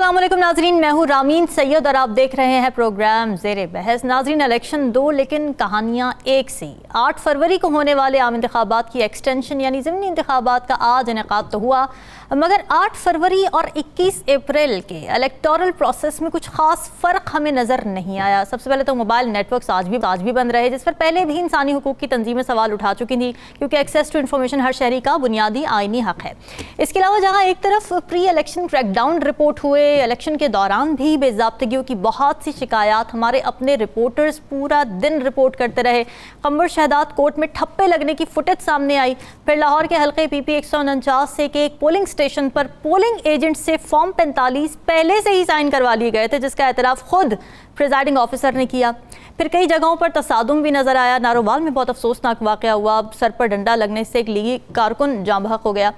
अस्सलाम वालेकुम नाजरीन, मैं हूँ रामीन सैयद और आप देख रहे हैं प्रोग्राम ज़ेरे बहस। नाजरीन, इलेक्शन 2 लेकिन कहानियाँ एक सी। 8 फरवरी को होने वाले आम इंतखाबात की एक्सटेंशन यानी ज़िमनी इंतखाबात का आज इनेकाद तो हुआ, मगर 8 फरवरी और 21 अप्रैल के इलेक्टोरल प्रोसेस में कुछ खास फ़र्क हमें नज़र नहीं आया। सबसे पहले तो मोबाइल नेटवर्क्स आज भी बंद रहे, जिस पर पहले भी इंसानी हुकूक की तंजीमें सवाल उठा चुकी थी, क्योंकि एक्सेस टू इन्फॉर्मेशन हर शहरी का बुनियादी आइनी हक़ है। इसके अलावा जहाँ एक तरफ प्री इलेक्शन क्रैकडाउन रिपोर्ट हुए, इलेक्शन के दौरान भी बेज़ाब्तगियों की बहुत सी शिकायत, हमारे अपने रिपोर्टर्स पूरा दिन रिपोर्ट करते रहे। कम्बर शहदाद कोर्ट में ठप्पे लगने की फुटेज सामने आई। फिर लाहौर के हल्के PP 149 से के एक पोलिंग स्टेशन पर पोलिंग एजेंट से फॉर्म 45 पहले से ही साइन करवा लिए गए थे, जिसका एतराफ़ खुद प्रिजाइडिंग ऑफिसर ने किया। फिर कई जगहों पर तसादुम भी नज़र आया। नारोवाल में बहुत अफसोसनाक वाक़या हुआ, सर पर डंडा लगने से एक लीगी कारकुन जाँ बहक हो गया।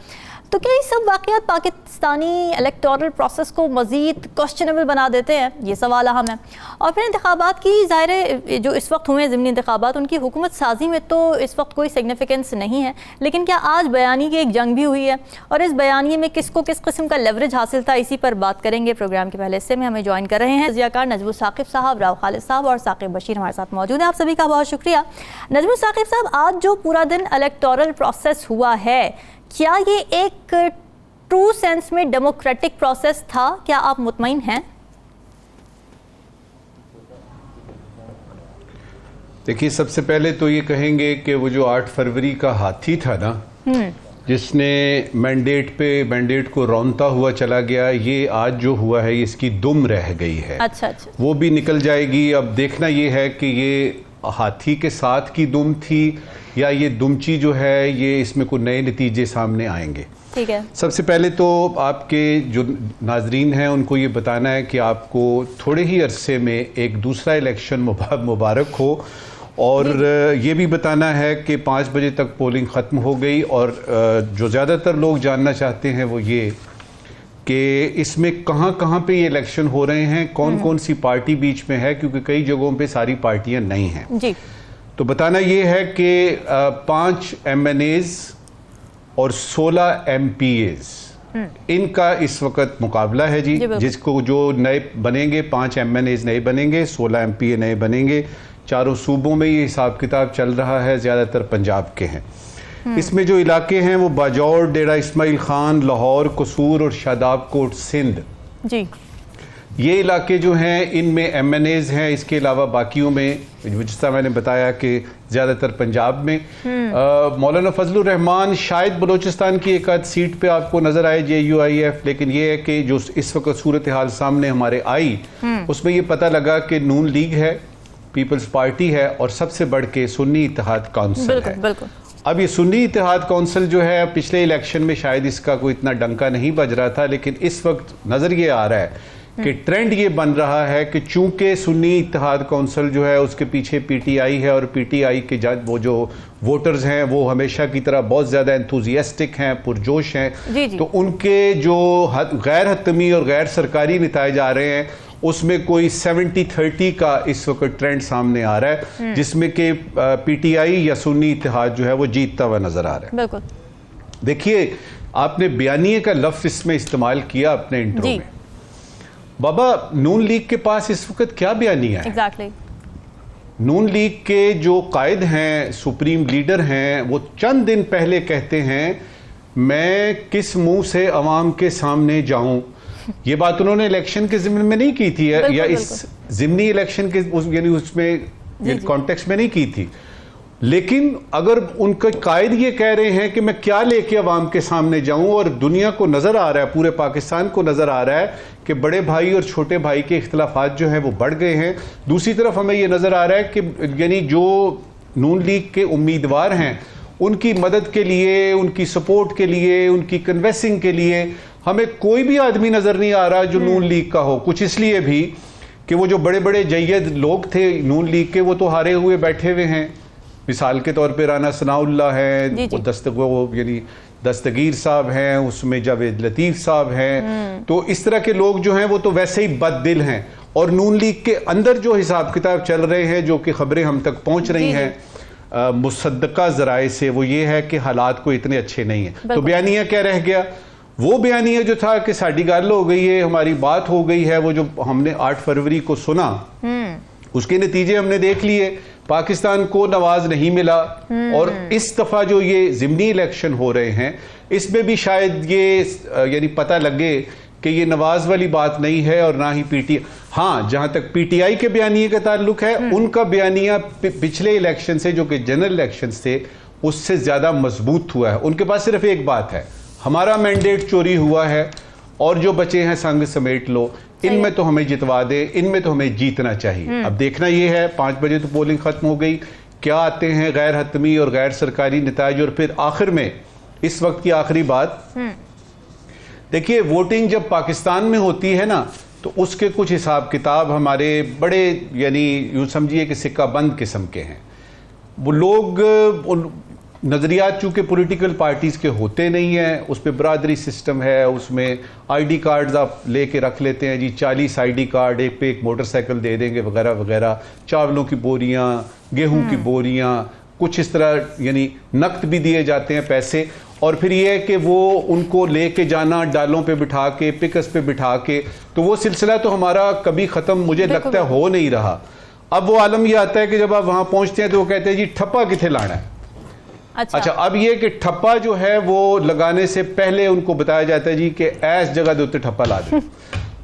तो क्या ये सब वाक़यात पाकिस्तानी इलेक्टोरल प्रोसेस को मज़ीद क्वेश्चनेबल बना देते हैं? ये सवाल अहम है। और फिर इंतखाबात की ज़ाहिर जो इस वक्त हुए ज़िमनी इंतखाबात, उनकी हुकूमत साजी में तो इस वक्त कोई सिग्निफिकेंस नहीं है, लेकिन क्या आज बयानी की एक जंग भी हुई है और इस बयानी में किसको किस किस्म का लेवरेज हासिल था, इसी पर बात करेंगे। प्रोग्राम के पहले हिस्से में हमें ज्वाइन कर रहे हैं ज़ियाकार नजमुल साकिब साहब, राव खालिद साहब और साकिब बशीर हमारे साथ मौजूद हैं। आप सभी का बहुत शुक्रिया। नजमुल साकिब साहब, आज जो पूरा दिन इलेक्टोरल प्रोसेस हुआ है, क्या ये एक ट्रू सेंस में डेमोक्रेटिक प्रोसेस था? क्या आप मुतमईन हैं? देखिए, सबसे पहले तो ये कहेंगे कि वो जो 8 फरवरी का हाथी था ना, जिसने मैंडेट को रौंदता हुआ चला गया, ये आज जो हुआ है इसकी दुम रह गई है। अच्छा। वो भी निकल जाएगी। अब देखना ये है कि ये हाथी के साथ की दुम थी या ये दुमची जो है ये इसमें कोई नए नतीजे सामने आएंगे। ठीक है। सबसे पहले तो आपके जो नाजरीन हैं उनको ये बताना है कि आपको थोड़े ही अरसे में एक दूसरा इलेक्शन मुबारक हो, और ये भी बताना है कि 5 बजे तक पोलिंग ख़त्म हो गई। और जो ज़्यादातर लोग जानना चाहते हैं वो ये कि इसमें कहाँ पे ये इलेक्शन हो रहे हैं, कौन सी पार्टी बीच में है, क्योंकि कई जगहों पे सारी पार्टियां नहीं हैं जी। तो बताना ये है कि 5 MNAs और 16 MPAs इनका इस वक्त मुकाबला है जी। जिसको जो नए बनेंगे, 5 MNAs नए बनेंगे, 16 MPA नए बनेंगे। चारों सूबों में ये हिसाब किताब चल रहा है, ज़्यादातर पंजाब के हैं। इसमें जो इलाके हैं वो बाजौर, डेरा इस्माइल खान, लाहौर, कसूर और शादाब कोट सिंध जी। ये इलाके जो हैं इनमें MNAs हैं। इसके अलावा बाकियों में जिस तरह मैंने बताया कि ज़्यादातर पंजाब में मौलाना फजलुर रहमान शायद बलोचिस्तान की एक आध सीट पे आपको नज़र आए JUIF, लेकिन ये है कि जो इस वक्त सूरत हाल सामने हमारे आई उसमें ये पता लगा कि नून लीग है, पीपल्स पार्टी है और सबसे बढ़ के सुन्नी इत्तेहाद काउंसिल है। बिल्कुल। अब ये सुन्नी इत्तेहाद काउंसिल जो है, पिछले इलेक्शन में शायद इसका कोई इतना डंका नहीं बज रहा था, लेकिन इस वक्त नज़र ये आ रहा है कि ट्रेंड ये बन रहा है कि चूंकि सुन्नी इत्तेहाद काउंसिल जो है उसके पीछे PTI है और PTI के वो जो वोटर्स हैं वो हमेशा की तरह बहुत ज़्यादा एंथुजियास्टिक हैं, पुरजोश हैं। तो उनके जो गैर हतमी और गैर सरकारी नताइज आ रहे हैं उसमें कोई 70-30 का इस वक्त ट्रेंड सामने आ रहा है, जिसमें कि PTI या सुन्नी इत्तेहाद जो है वो जीतता हुआ नजर आ रहा है। बिल्कुल। देखिए, आपने बयानिए का लफ्ज़ इसमें इस्तेमाल किया अपने इंट्रो में। बाबा, नून लीग के पास इस वक्त क्या बयानिया है? Exactly. नून लीग के जो कायद हैं, सुप्रीम लीडर हैं, वो चंद दिन पहले कहते हैं मैं किस मुंह से अवाम के सामने जाऊं। ये बात उन्होंने इलेक्शन के ज़िम्न में नहीं की थी या इस ज़िमनी इलेक्शन के यानी उसमें कॉन्टेक्स्ट में नहीं की थी, लेकिन अगर उनका कायद ये कह रहे हैं कि मैं क्या लेके अवाम के सामने जाऊं, और दुनिया को नज़र आ रहा है, पूरे पाकिस्तान को नज़र आ रहा है कि बड़े भाई और छोटे भाई के इख्तिलाफात जो हैं वो बढ़ गए हैं। दूसरी तरफ हमें ये नज़र आ रहा है कि यानी जो नून लीग के उम्मीदवार हैं उनकी मदद के लिए, उनकी सपोर्ट के लिए, उनकी कन्वेंसिंग के लिए हमें कोई भी आदमी नज़र नहीं आ रहा जो नून लीग का हो। कुछ इसलिए भी कि वो जो बड़े बड़े जय्यद लोग थे नून लीग के, वो तो हारे हुए बैठे हुए हैं। मिसाल के तौर पे राना सनाउल्लाह हैं, वो यानी दस्तगीर साहब हैं, उसमें जावेद लतीफ़ साहब हैं। तो इस तरह के लोग जो हैं वो तो वैसे ही बददिल हैं। और नून लीग के अंदर जो हिसाब किताब चल रहे हैं, जो कि खबरें हम तक पहुंच रही हैं मुसद्दका ज़राए से, वो ये है कि हालात को इतने अच्छे नहीं हैं। तो बयानिया क्या रह गया? वो बयानिया जो था कि साड़ी गल हो गई है, हमारी बात हो गई है, वो जो हमने 8 फरवरी को सुना, उसके नतीजे हमने देख लिए। पाकिस्तान को नवाज नहीं मिला, और इस दफा जो ये ज़िमनी इलेक्शन हो रहे हैं, इसमें भी शायद ये यानी पता लगे कि ये नवाज वाली बात नहीं है और ना ही पीटीआई। हाँ, जहां तक पीटीआई के बयानिए का ताल्लुक है, उनका बयानिया पिछले इलेक्शन से, जो कि जनरल इलेक्शन थे, उससे ज्यादा मजबूत हुआ है। उनके पास सिर्फ एक बात है, हमारा मैंडेट चोरी हुआ है और जो बचे हैं संग समेट लो, इनमें तो हमें जितवा दे, इनमें तो हमें जीतना चाहिए। अब देखना यह है, 5 बजे तो पोलिंग खत्म हो गई, क्या आते हैं गैर हतमी और गैर सरकारी नताज। और फिर आखिर में, इस वक्त की आखिरी बात, देखिए वोटिंग जब पाकिस्तान में होती है ना, तो उसके कुछ हिसाब किताब हमारे बड़े, यानी यूं समझिए कि सिक्का बंद किस्म के हैं। वो लोग नज़रियात चूँकि पॉलिटिकल पार्टीज़ के होते नहीं हैं, उस पर बरादरी सिस्टम है, उसमें आईडी कार्ड्स आप लेके रख लेते हैं जी, 40 आईडी कार्ड, एक पे एक मोटरसाइकिल दे देंगे वगैरह वगैरह, चावलों की बोरियां, गेहूं की बोरियां, कुछ इस तरह, यानी नकद भी दिए जाते हैं पैसे। और फिर ये है कि वो उनको लेके जाना डालों पे बिठा के, पिकस पे बिठा के, तो वो सिलसिला तो हमारा कभी ख़त्म मुझे लगता है हो नहीं रहा। अब वो आलम ये आता है कि जब आप वहाँ पहुँचते हैं तो वो कहते हैं जी ठप्पा किथे लाना है। अच्छा, अब ये कि ठप्पा जो है वो लगाने से पहले उनको बताया जाता है जी कि ऐस जगह दे उत्ते ठप्पा ला दे।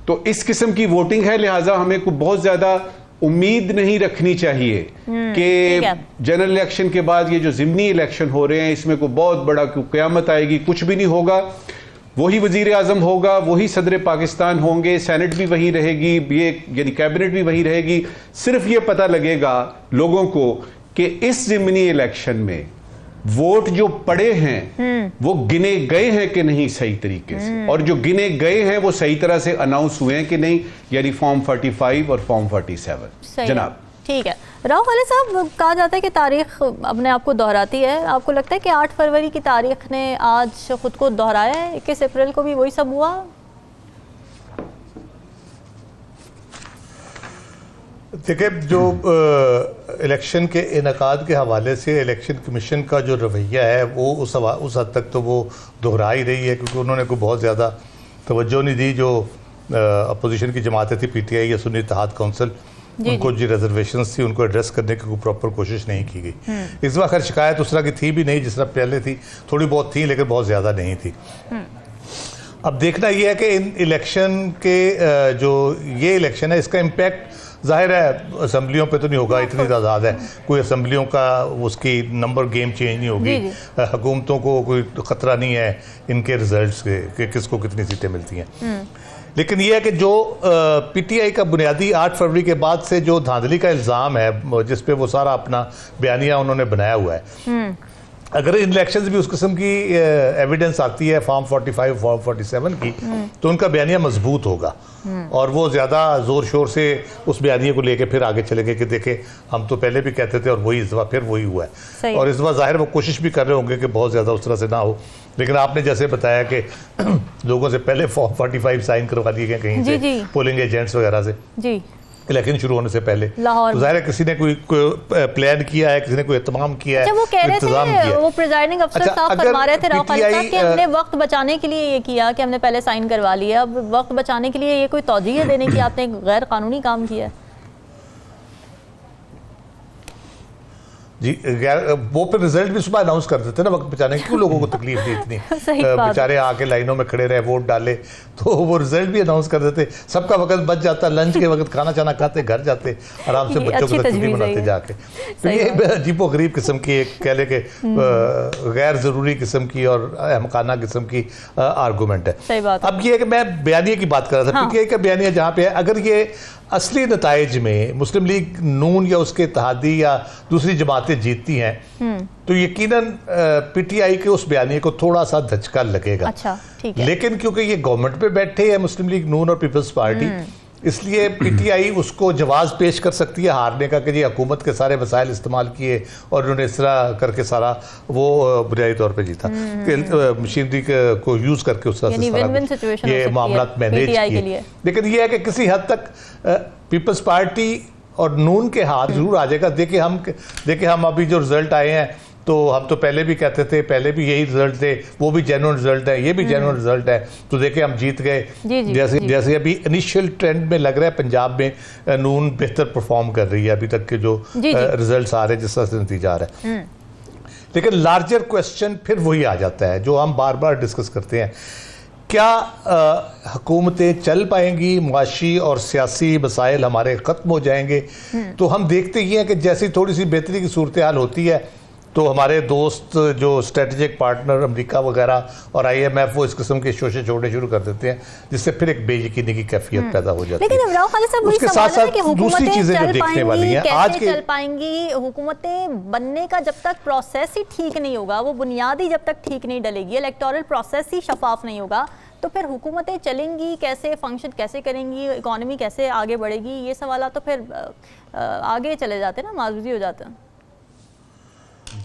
तो इस किस्म की वोटिंग है, लिहाजा हमें को बहुत ज्यादा उम्मीद नहीं रखनी चाहिए कि जनरल इलेक्शन के बाद ये जो ज़िमनी इलेक्शन हो रहे हैं, इसमें को बहुत बड़ा क़यामत आएगी। कुछ भी नहीं होगा, वही वजीर आजम होगा, वही सदर पाकिस्तान होंगे, सेनेट भी वही रहेगी, ये यानी कैबिनेट भी वही रहेगी। सिर्फ ये पता लगेगा लोगों को कि इस ज़िमनी इलेक्शन में वोट जो पड़े हैं वो गिने गए हैं कि नहीं सही तरीके से, और जो गिने गए हैं वो सही तरह से अनाउंस हुए हैं कि नहीं, यानी फॉर्म 45 और फॉर्म 47। जनाब ठीक है। राव खालिद साहब, कहा जाता है कि तारीख अपने आप को दोहराती है। आपको लगता है कि 8 फरवरी की तारीख ने आज खुद को दोहराया है? 21 अप्रैल को भी वही सब हुआ? देखिए, जो इलेक्शन के इनेकाद के हवाले से इलेक्शन कमीशन का जो रवैया है वो उस हद तक तो वो दोहरा ही रही है, क्योंकि उन्होंने कोई बहुत ज़्यादा तवज्जो नहीं दी। जो अपोजिशन की जमातें थी, पीटीआई या सुन्नी इत्तेहाद काउंसिल, उनको जो रिजर्वेशंस थी उनको एड्रेस करने की कोई प्रॉपर कोशिश नहीं की गई। इस वक्त शिकायत उस तरह की थी भी नहीं जिस तरह पहले थी, थोड़ी बहुत थी लेकिन बहुत ज़्यादा नहीं थी। अब देखना यह है कि इन इलेक्शन के जो ये इलेक्शन है, इसका इम्पैक्ट जाहिर है असम्बलियों पे तो नहीं होगा, इतनी तादाद है, कोई असम्बलियों का उसकी नंबर गेम चेंज नहीं होगी। हुकूमतों को कोई ख़तरा नहीं है इनके रिजल्ट्स के कि किसको कितनी सीटें मिलती हैं। लेकिन यह है कि जो पीटीआई का बुनियादी 8 फरवरी के बाद से जो धांधली का इल्ज़ाम है, जिस पे वो सारा अपना बयानिया उन्होंने बनाया हुआ है, अगर इन इलेक्शंस भी उस किस्म की एविडेंस आती है फॉर्म 45 फॉर्म 47 की, तो उनका बयानिया मजबूत होगा और वो ज़्यादा ज़ोर शोर से उस बयानिए को लेके फिर आगे चलेंगे कि देखें हम तो पहले भी कहते थे और वही इस दफ़ा फिर वही हुआ है। और इस दफ़ा ज़ाहिर वो कोशिश भी कर रहे होंगे कि बहुत ज़्यादा उस तरह से ना हो। लेकिन आपने जैसे बताया कि लोगों से पहले फॉर्म 45 साइन करवा लिए गए कहीं से, पोलिंग एजेंट्स वगैरह से, जी इलेक्शन शुरू होने से पहले। तो ज़ाहिर है किसी ने कोई प्लान किया है, किसी ने कोई एहतमाम किया है, वो कह रहे थे, वो प्रिजाइडिंग अफसर साहब फरमा रहे थे राव खालिद साहब कि हमने वक्त बचाने के लिए ये किया कि हमने पहले साइन करवा लिया। अब वक्त बचाने के लिए ये कोई तौजीह देने की आपने गैर कानूनी काम किया है? जी, वो फिर रिजल्ट भी सुबह अनाउंस कर देते ना, वक्त बचाने की क्यों लोगों को तकलीफ दी इतनी। बेचारे आके लाइनों में खड़े रहे, वोट डाले, तो वो रिजल्ट भी अनाउंस कर देते, सबका वक्त बच जाता, लंच के वक्त खाना चाना खाते घर जाते आराम से, बच्चों को तकलीफ बनाते जाके। तो ये अजीबो गरीब किस्म की एक कह ले के गैर ज़रूरी किस्म की और अहमकाना किस्म की आर्गूमेंट है। अब ये है कि मैं बयानिए की बात कर रहा था, पीटीआई का बयानिया जहाँ पे है, अगर ये असली नताइज में मुस्लिम लीग नून या उसके इत्तेहादी या दूसरी जमातें जीतती हैं तो यकीनन पीटीआई के उस बयानिए को थोड़ा सा धचका लगेगा। अच्छा, ठीक है। लेकिन क्योंकि ये गवर्नमेंट पे बैठे हैं मुस्लिम लीग नून और पीपल्स पार्टी, इसलिए पीटीआई उसको जवाब पेश कर सकती है हारने का कि जी हुकूमत के सारे वसाइल इस्तेमाल किए और उन्होंने इस तरह करके सारा वो बुनियादी तौर पे जीता, मशीनरी को यूज़ करके उस तरह से ये मामला मैनेज किए। लेकिन ये है कि किसी हद तक पीपल्स पार्टी और नून के हाथ जरूर आ जाएगा। देखिए हम अभी जो रिजल्ट आए हैं तो हम तो पहले भी कहते थे, पहले भी यही रिजल्ट थे, वो भी जेन्युइन रिजल्ट है, ये भी जेन्युइन रिजल्ट है, तो देखे हम जीत गए। जैसे अभी इनिशियल ट्रेंड में लग रहा है पंजाब में नून बेहतर परफॉर्म कर रही है अभी तक के जो रिजल्ट आ रहे हैं, जिस तरह से नतीजा आ रहा है। लेकिन लार्जर क्वेश्चन फिर वही आ जाता है जो हम बार बार डिस्कस करते हैं, क्या हुकूमतें चल पाएंगी, मुआशी और सियासी मसाइल हमारे ख़त्म हो जाएंगे? तो हम देखते ही हैं कि जैसी थोड़ी सी बेहतरी की सूरत हाल होती है तो हमारे दोस्त जो स्ट्रेटेजिक पार्टनर अमेरिका वगैरह और IMF वो इस किस्म के शोशे छोड़ने शुरू कर देते हैं, जिससे फिर एक बेयकीनी की कैफियत पैदा हो जाती है। लेकिन इमरान खालिद साहब, उसके साथ साथ दूसरी चीजें जो देखने वाली हैं आज के चल पाएंगी, हुकूमतें बनने का जब तक प्रोसेस ही ठीक नहीं होगा, वो बुनियादी जब तक ठीक नहीं डलेगी, इलेक्टोरल प्रोसेस ही शफाफ नहीं होगा, तो फिर हुकूमतें चलेंगी कैसे, फंक्शन कैसे करेंगी, इकोनॉमी कैसे आगे बढ़ेगी? ये सवाल तो फिर आगे चले जाते हैं ना, माजूजी हो जाते हैं।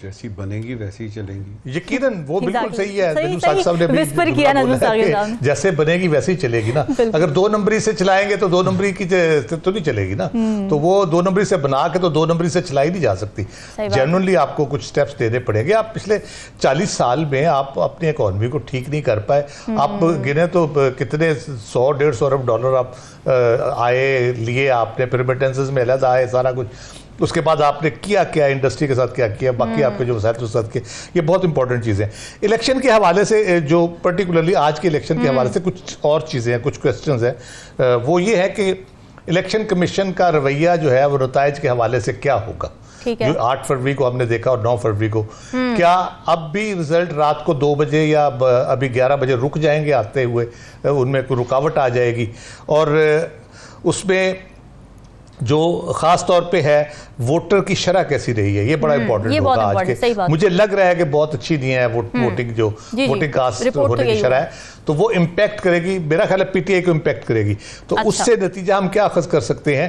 जैसी बनेगी वैसी ही चलेंगी। यकीनन वो बिल्कुल सही है, सही साहब ने विस्पर किया ना साहब, जैसे बनेगी वैसी चलेगी ना। अगर 2 नंबरी से चलाएंगे तो 2 नंबरी की तो नहीं चलेगी ना, तो वो 2 नंबरी से बना के तो 2 नंबरी से चलाई नहीं जा सकती। जेन्युइनली आपको कुछ स्टेप्स लेने पड़ेंगे। आप पिछले 40 साल में आप अपनी इकोनॉमी को ठीक नहीं कर पाए। आप गिने तो कितने 100-150 अरब डॉलर आप आए लिए आपने, रिमिटेंसेस में अलग आए सारा कुछ। उसके बाद आपने किया क्या, इंडस्ट्री के साथ क्या किया, बाकी आपके जो वसाइल के साथ किए, ये बहुत इंपॉर्टेंट चीज़ें। इलेक्शन के हवाले से जो पर्टिकुलरली आज के इलेक्शन के हवाले से कुछ और चीज़ें हैं, कुछ क्वेश्चंस हैं। वो ये है कि इलेक्शन कमीशन का रवैया जो है वो नताइज के हवाले से क्या होगा। जो 8 फरवरी को हमने देखा और 9 फरवरी को, क्या अब भी रिजल्ट रात को 2 बजे या अभी 11 बजे रुक जाएंगे आते हुए, उनमें कोई रुकावट आ जाएगी? और उसमें जो खास तौर पे है वोटर की शरह कैसी रही है, ये बड़ा इंपॉर्टेंट होगा आज के। मुझे लग रहा है कि बहुत अच्छी नहीं है वोटिंग, जो वोटिंग कास्ट होने की शरह है, तो वो इम्पैक्ट करेगी, मेरा ख्याल है PTI को इम्पैक्ट करेगी। तो उससे नतीजा हम क्या अखज़ कर सकते हैं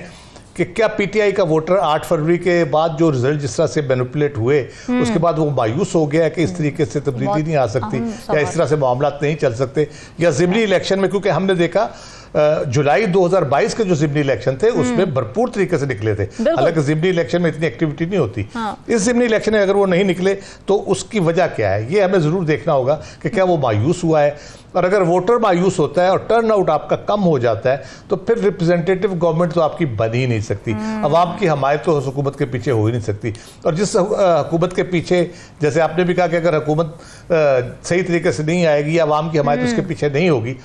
कि क्या PTI का वोटर 8 फरवरी के बाद जो रिजल्ट जिस तरह से मैनिपुलेट हुए, उसके बाद वो मायूस हो गया कि इस तरीके से तब्दीली नहीं आ सकती, या इस तरह से मामला नहीं चल सकते, या ज़िमनी इलेक्शन में, क्योंकि हमने देखा जुलाई 2022 के जो ज़िमनी इलेक्शन थे उसमें भरपूर तरीके से निकले थे। हालांकि ज़िमनी इलेक्शन में इतनी एक्टिविटी नहीं होती। इस ज़िमनी इलेक्शन में अगर वो नहीं निकले तो उसकी वजह क्या है, ये हमें ज़रूर देखना होगा कि क्या वो मायूस हुआ है। और अगर वोटर मायूस होता है और टर्न आउट आपका कम हो जाता है तो फिर रिप्रेजेंटेटिव गवर्नमेंट तो आपकी बन ही नहीं सकती। अवाम की हमायत तो हुकूमत के पीछे हो ही नहीं सकती। और जिस हुकूमत के पीछे, जैसे आपने भी कहा कि अगर हुकूमत सही तरीके से नहीं आएगी, अवाम की हमायत उसके पीछे नहीं होगी,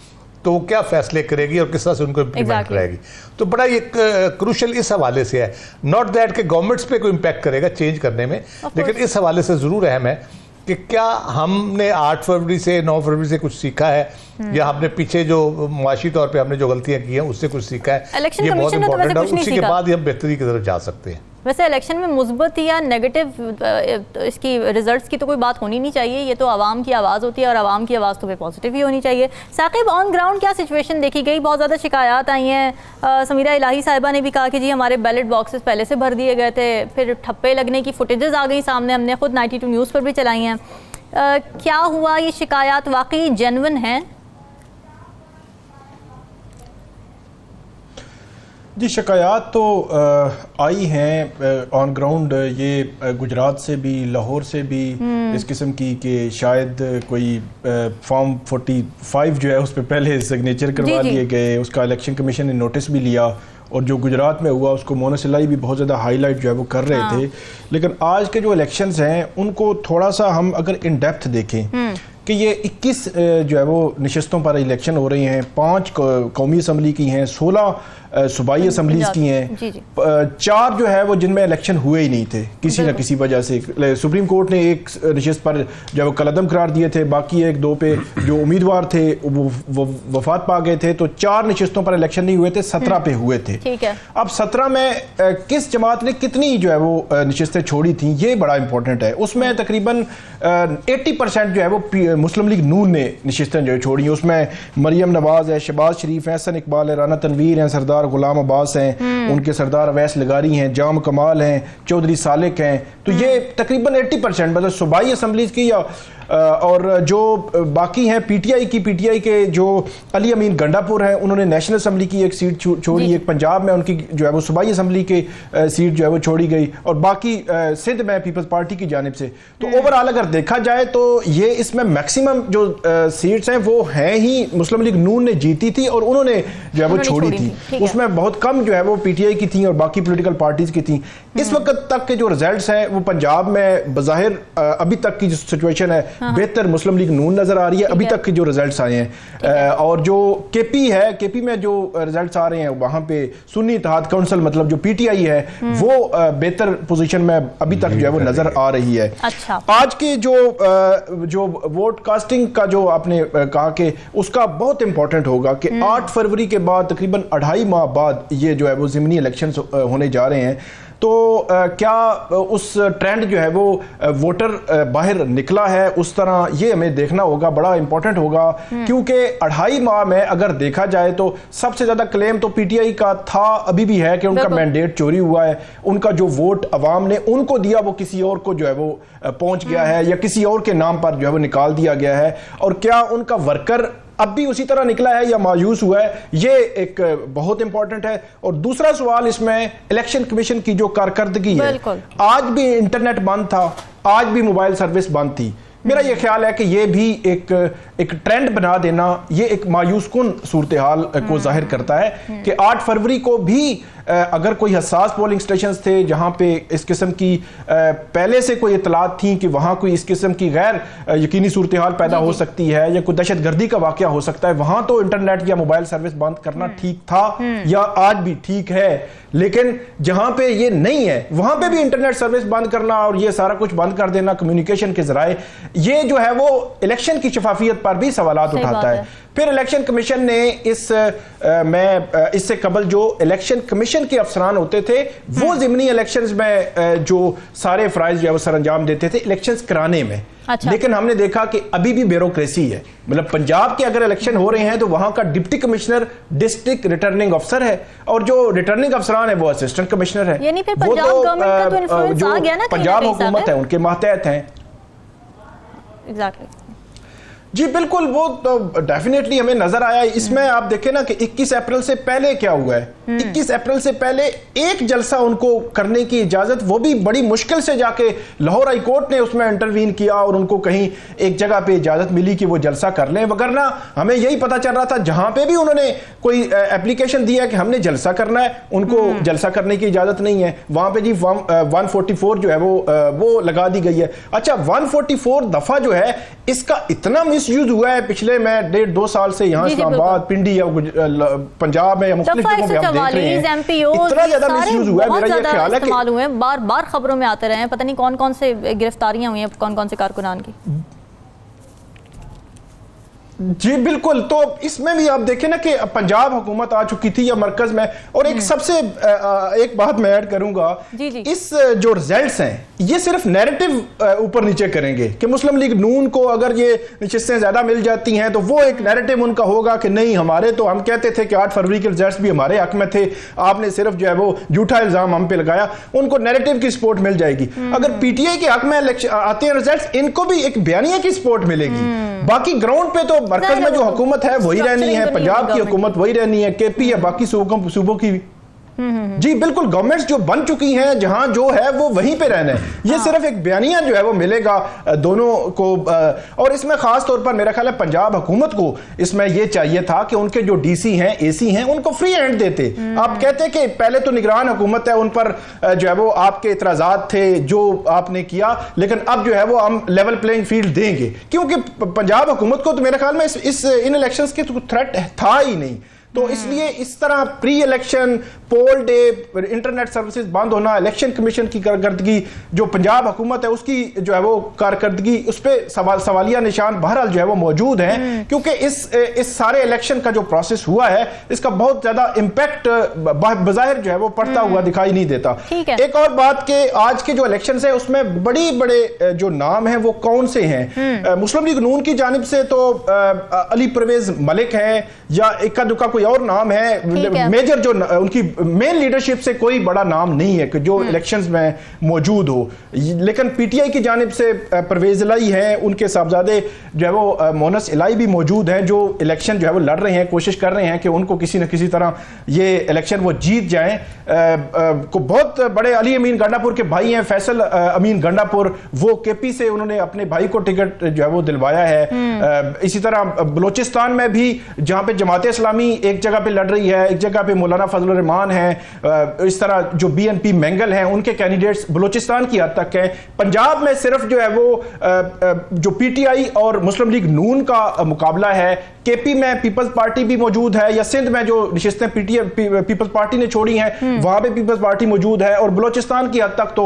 तो वो क्या फैसले करेगी और किस तरह से उनको इम्प्लीमेंट कराएगी। तो बड़ा ये क्रूशल इस हवाले से है, नॉट दैट कि गवर्नमेंट्स पे कोई इम्पैक्ट करेगा चेंज करने में, लेकिन इस हवाले से ज़रूर अहम है कि क्या हमने 8 फरवरी से 9 फरवरी से कुछ सीखा है, या हमने पीछे जो मुआशी तौर पे हमने जो गलतियां की हैं उससे कुछ सीखा है। ये बहुत इंपॉर्टेंट है, उसी के बाद ही हम बेहतरी की तरफ जा सकते हैं। वैसे इलेक्शन में मुस्बत या नेगेटिव इसकी रिजल्ट्स की तो कोई बात होनी नहीं चाहिए, ये तो आवाम की आवाज़ होती है और आवाम की आवाज़ तो फिर पॉजिटिव ही होनी चाहिए। साकिब, ऑन ग्राउंड क्या सिचुएशन देखी गई? बहुत ज़्यादा शिकायत आई हैं। समीरा इलाही साहिबा ने भी कहा कि जी हमारे बैलेट बॉक्सेस पहले से भर दिए गए थे, फिर ठप्पे लगने की फुटेजेस आ गई सामने, हमने खुद 92 न्यूज़ पर भी चलाई हैं। क्या हुआ, ये शिकायत वाकई जेन्युइन है? जी, शिकायत तो आई हैं ऑन ग्राउंड, ये गुजरात से भी, लाहौर से भी इस किस्म की कि शायद कोई फॉर्म 45 जो है उस पर पहले सिग्नेचर करवा लिए गए, उसका इलेक्शन कमीशन ने नोटिस भी लिया, और जो गुजरात में हुआ उसको मोनसिलाई भी बहुत ज़्यादा हाईलाइट जो है वो कर रहे थे। लेकिन आज के जो इलेक्शंस हैं उनको थोड़ा सा हम अगर इन डेप्थ देखें कि ये 21 जो है वो नशस्तों पर इलेक्शन हो रही हैं, 5 कौमी असम्बली की हैं, 16 सूबाई असम्बलीज की हैं, 4 जो है वो जिनमें इलेक्शन हुए ही नहीं थे किसी न किसी वजह से। सुप्रीम कोर्ट ने एक नशस्त पर जो है वो कलअदम करार दिए थे, बाकी 1-2 पे जो उम्मीदवार थे वो वफात पा गए थे, तो 4 नशस्तों पर इलेक्शन नहीं हुए थे, 17 पे हुए थे। ठीक है, अब 17 में किस जमात ने कितनी जो है वो नशस्तें छोड़ी थी, ये बड़ा इंपॉर्टेंट है। उसमें तकरीबन 80% जो है वो मुस्लिम लीग नून ने नशस्तें जो छोड़ी हैं। उसमें मरियम नवाज है, शहबाज शरीफ है, हसन इकबाल है, राना तनवीर हैं, सरदार गुलाम अब्बास हैं, उनके सरदार अवैस लगारी हैं, जाम कमाल हैं, चौधरी सालिक हैं। तो ये तकरीबन 80% मतलब सूबाई असम्बलीज की या और जो बाकी हैं पीटीआई के जो अली अमीन गंडापुर हैं, उन्होंने नेशनल असम्बली की एक सीट छोड़ी, एक पंजाब में उनकी जो है वो सूबाई असम्बली की सीट जो है वो छोड़ी गई, और बाकी सिंध में पीपल्स पार्टी की जानिब से। तो ओवरऑल अगर देखा जाए तो ये इसमें मैक्सिमम जो सीट्स हैं वो हैं ही मुस्लिम लीग नून ने जीती थी और उन्होंने जो है वो छोड़ी थी। उसमें बहुत कम जो है वो पीटीआई की थी और बाकी पॉलिटिकल पार्टीज की थी। इस वक्त तक के जो रिजल्ट्स हैं वो पंजाब में बज़ाहिर अभी तक की जो सिचुएशन है बेहतर मुस्लिम लीग नून नजर आ रही है अभी तक के जो रिजल्ट्स आए हैं। और जो केपी में जो रिजल्ट्स आ रहे हैं वहां पे सुन्नी इत्तेहाद काउंसिल मतलब जो पीटीआई है वो बेहतर पोजीशन में अभी तक जो है वो नजर आ रही है। अच्छा। आज के जो वोट कास्टिंग का जो आपने कहा कि उसका बहुत इंपॉर्टेंट होगा कि 8 फरवरी के बाद तकरीबन 2.5 माह बाद ये जो है वो ज़िमनी इलेक्शंस होने जा रहे हैं। तो क्या उस ट्रेंड जो है वो वोटर बाहर निकला है उस तरह, ये हमें देखना होगा, बड़ा इंपॉर्टेंट होगा। क्योंकि 2.5 माह में अगर देखा जाए तो सबसे ज्यादा क्लेम तो पीटीआई का था, अभी भी है कि उनका मैंडेट चोरी हुआ है, उनका जो वोट अवाम ने उनको दिया वो किसी और को जो है वो पहुंच गया है या किसी और के नाम पर जो है वो निकाल दिया गया है, और क्या उनका वर्कर अब भी उसी तरह निकला है या मायूस हुआ है, ये एक बहुत इंपॉर्टेंट है। और दूसरा सवाल इसमें इलेक्शन कमीशन की जो कारकर्दगी है, आज भी इंटरनेट बंद था, आज भी मोबाइल सर्विस बंद थी। मेरा ये ख्याल है कि ये भी एक ट्रेंड बना देना, ये एक मायूस कुन सूरत हाल को जाहिर करता है कि 8 फरवरी को भी अगर कोई हसास पोलिंग स्टेशन थे जहां पे इस किस्म की पहले से कोई इतलात थी कि वहां कोई इस किस्म की गैर यकीनी सूरत हाल पैदा हो सकती है या कोई दहशत गर्दी का वाकया हो सकता है, वहां तो इंटरनेट या मोबाइल सर्विस बंद करना ठीक था या आज भी ठीक है। लेकिन जहां पे ये नहीं है वहां पे भी इंटरनेट सर्विस बंद करना और ये सारा कुछ बंद कर देना, कम्युनिकेशन के जराए, ये जो है वो इलेक्शन की शफाफियत पर भी सवालात उठाता है। फिर इलेक्शन कमीशन ने इससे कबल जो इलेक्शन कमीशन के अफसरान होते थे वो ज़िमनी इलेक्शंस में जो सारे फराइज जो सर अंजाम देते थे इलेक्शंस कराने में। अच्छा। लेकिन हमने देखा कि अभी भी ब्यूरोक्रेसी है, मतलब पंजाब के अगर इलेक्शन हो रहे हैं तो वहां का डिप्टी कमिश्नर डिस्ट्रिक्ट रिटर्निंग अफसर है और जो रिटर्निंग अफसरान है वो असिस्टेंट कमिश्नर है। यानी फिर पंजाब गवर्नमेंट का तो इन्फ्लुएंस आ गया ना, पंजाब हुकूमत है उनके मातहत हैं। एग्जैक्टली जी बिल्कुल, वो तो डेफिनेटली हमें नजर आया। इसमें आप देखें ना कि 21 अप्रैल से पहले क्या हुआ है, 21 अप्रैल से पहले एक जलसा उनको करने की इजाजत, वो भी बड़ी मुश्किल से जाके लाहौर हाई कोर्ट ने उसमें इंटरवीन किया और उनको कहीं एक जगह पे इजाजत मिली कि वो जलसा कर लें, वगरना हमें यही पता चल रहा था जहां पे भी उन्होंने कोई एप्लीकेशन दिया कि हमने जलसा करना है, उनको जलसा करने की इजाजत नहीं है। वहां पे जी 144 जो है वो लगा दी गई है। अच्छा, 144 दफा जो है इसका इतना मिसयूज हुआ है पिछले में 1.5-2 साल से, यहाँ इस्लामाबाद, पिंडी या पंजाब में या मुख्तलिफ जगहों पे हम देख रहे हैं, इतना ज्यादा मिसयूज हुआ है। मेरा ये ख्याल है कि बार बार खबरों में आते रहे हैं, पता नहीं कौन कौन से गिरफ्तारियां हुई हैं, कौन कौन से कारकुनान की। जी बिल्कुल, तो इसमें भी आप देखें ना कि पंजाब हुकूमत आ चुकी थी या मरकज में, और एक सबसे एक बात मैं ऐड करूंगा, इस जो रिजल्ट्स हैं ये सिर्फ नैरेटिव ऊपर नीचे करेंगे कि मुस्लिम लीग नून को अगर ये नशिस्तें ज्यादा मिल जाती हैं तो वो एक नैरेटिव उनका होगा कि नहीं, हमारे तो हम कहते थे कि 8 फरवरी के रिजल्ट्स भी हमारे हक में थे, आपने सिर्फ जो है वो झूठा इल्जाम हम पे लगाया, उनको नैरेटिव की सपोर्ट मिल जाएगी। अगर पीटीआई के हक में आते हैं रिजल्ट्स, इनको भी एक बयानिया की सपोर्ट मिलेगी। बाकी ग्राउंड पे तो मरकज में जो हुकूमत है वही रहनी है, पंजाब की हुकूमत वही रहनी है, केपी या बाकी सूबों की। जी बिल्कुल, गवर्नमेंट्स जो बन चुकी हैं जहां जो है वो वहीं पे रहना है, ये सिर्फ एक बयानिया जो है वो मिलेगा दोनों को। और इसमें खास तौर पर मेरा ख्याल है पंजाब हुकूमत को इसमें ये चाहिए था कि उनके जो डीसी हैं, एसी हैं, उनको फ्री हैंड देते। आप कहते कि पहले तो निगरान हुकूमत है, उन पर जो है वो आपके इतराजात थे जो आपने किया, लेकिन अब जो है वो हम लेवल प्लेइंग फील्ड देंगे, क्योंकि पंजाब हुकूमत को तो मेरे ख्याल में इन इलेक्शंस की तो थ्रेट था ही नहीं। तो इसलिए इस तरह pre election, poll day, internet services बंद होना, इलेक्शन कमीशन की कारकर्दगी, जो पंजाब हुकूमत है उसकी जो है वो कारकर्दगी, उस पर सवालिया निशान बहरहाल जो है वो मौजूद हैं, क्योंकि इस सारे इलेक्शन का जो प्रोसेस हुआ है इसका बहुत ज्यादा इम्पैक्ट बज़ाहिर जो है वो पड़ता हुआ दिखाई नहीं देता। एक और बात कि आज के जो इलेक्शन है उसमें बड़े जो नाम है वो कौन से हैं। मुस्लिम लीग नून की जानिब से तो अली परवेज मलिक है या इक्का दुक्का कोई और नाम है, मेजर जो उनकी मेन लीडरशिप से कोई बड़ा नाम नहीं है कि जो इलेक्शंस में मौजूद हो। लेकिन पीटीआई की जानिब से परवेज इलाई हैं, उनके साहबजादे जो है वो मोनस इलाई भी मौजूद हैं, जो इलेक्शन जो है वो लड़ रहे हैं, कोशिश कर रहे हैं कि उनको किसी न किसी तरह ये इलेक्शन वो जीत जाएं। को बहुत बड़े अली अमीन गंडापुर के भाई हैं, फैसल अमीन गंडापुर, वो केपी से उन्होंने अपने भाई को टिकट जो है वो दिलवाया है। इसी तरह बलोचिस्तान में भी जहां पे जमात इस्लामी एक जगह पे लड़ रही है, एक जगह पे मौलाना फजल रहमान है, इस तरह जो बीएनपी मैंगल हैं उनके कैंडिडेट्स बलोचिस्तान की हद तक हैं। पंजाब में सिर्फ जो है वो जो पीटीआई और मुस्लिम लीग नून का मुकाबला है। केपी में पीपल्स पार्टी भी मौजूद है, या सिंध में जो नशिस्तें पीपल्स पार्टी ने छोड़ी हैं वहां पे पीपल्स पार्टी मौजूद है, और बलोचिस्तान की हद तक तो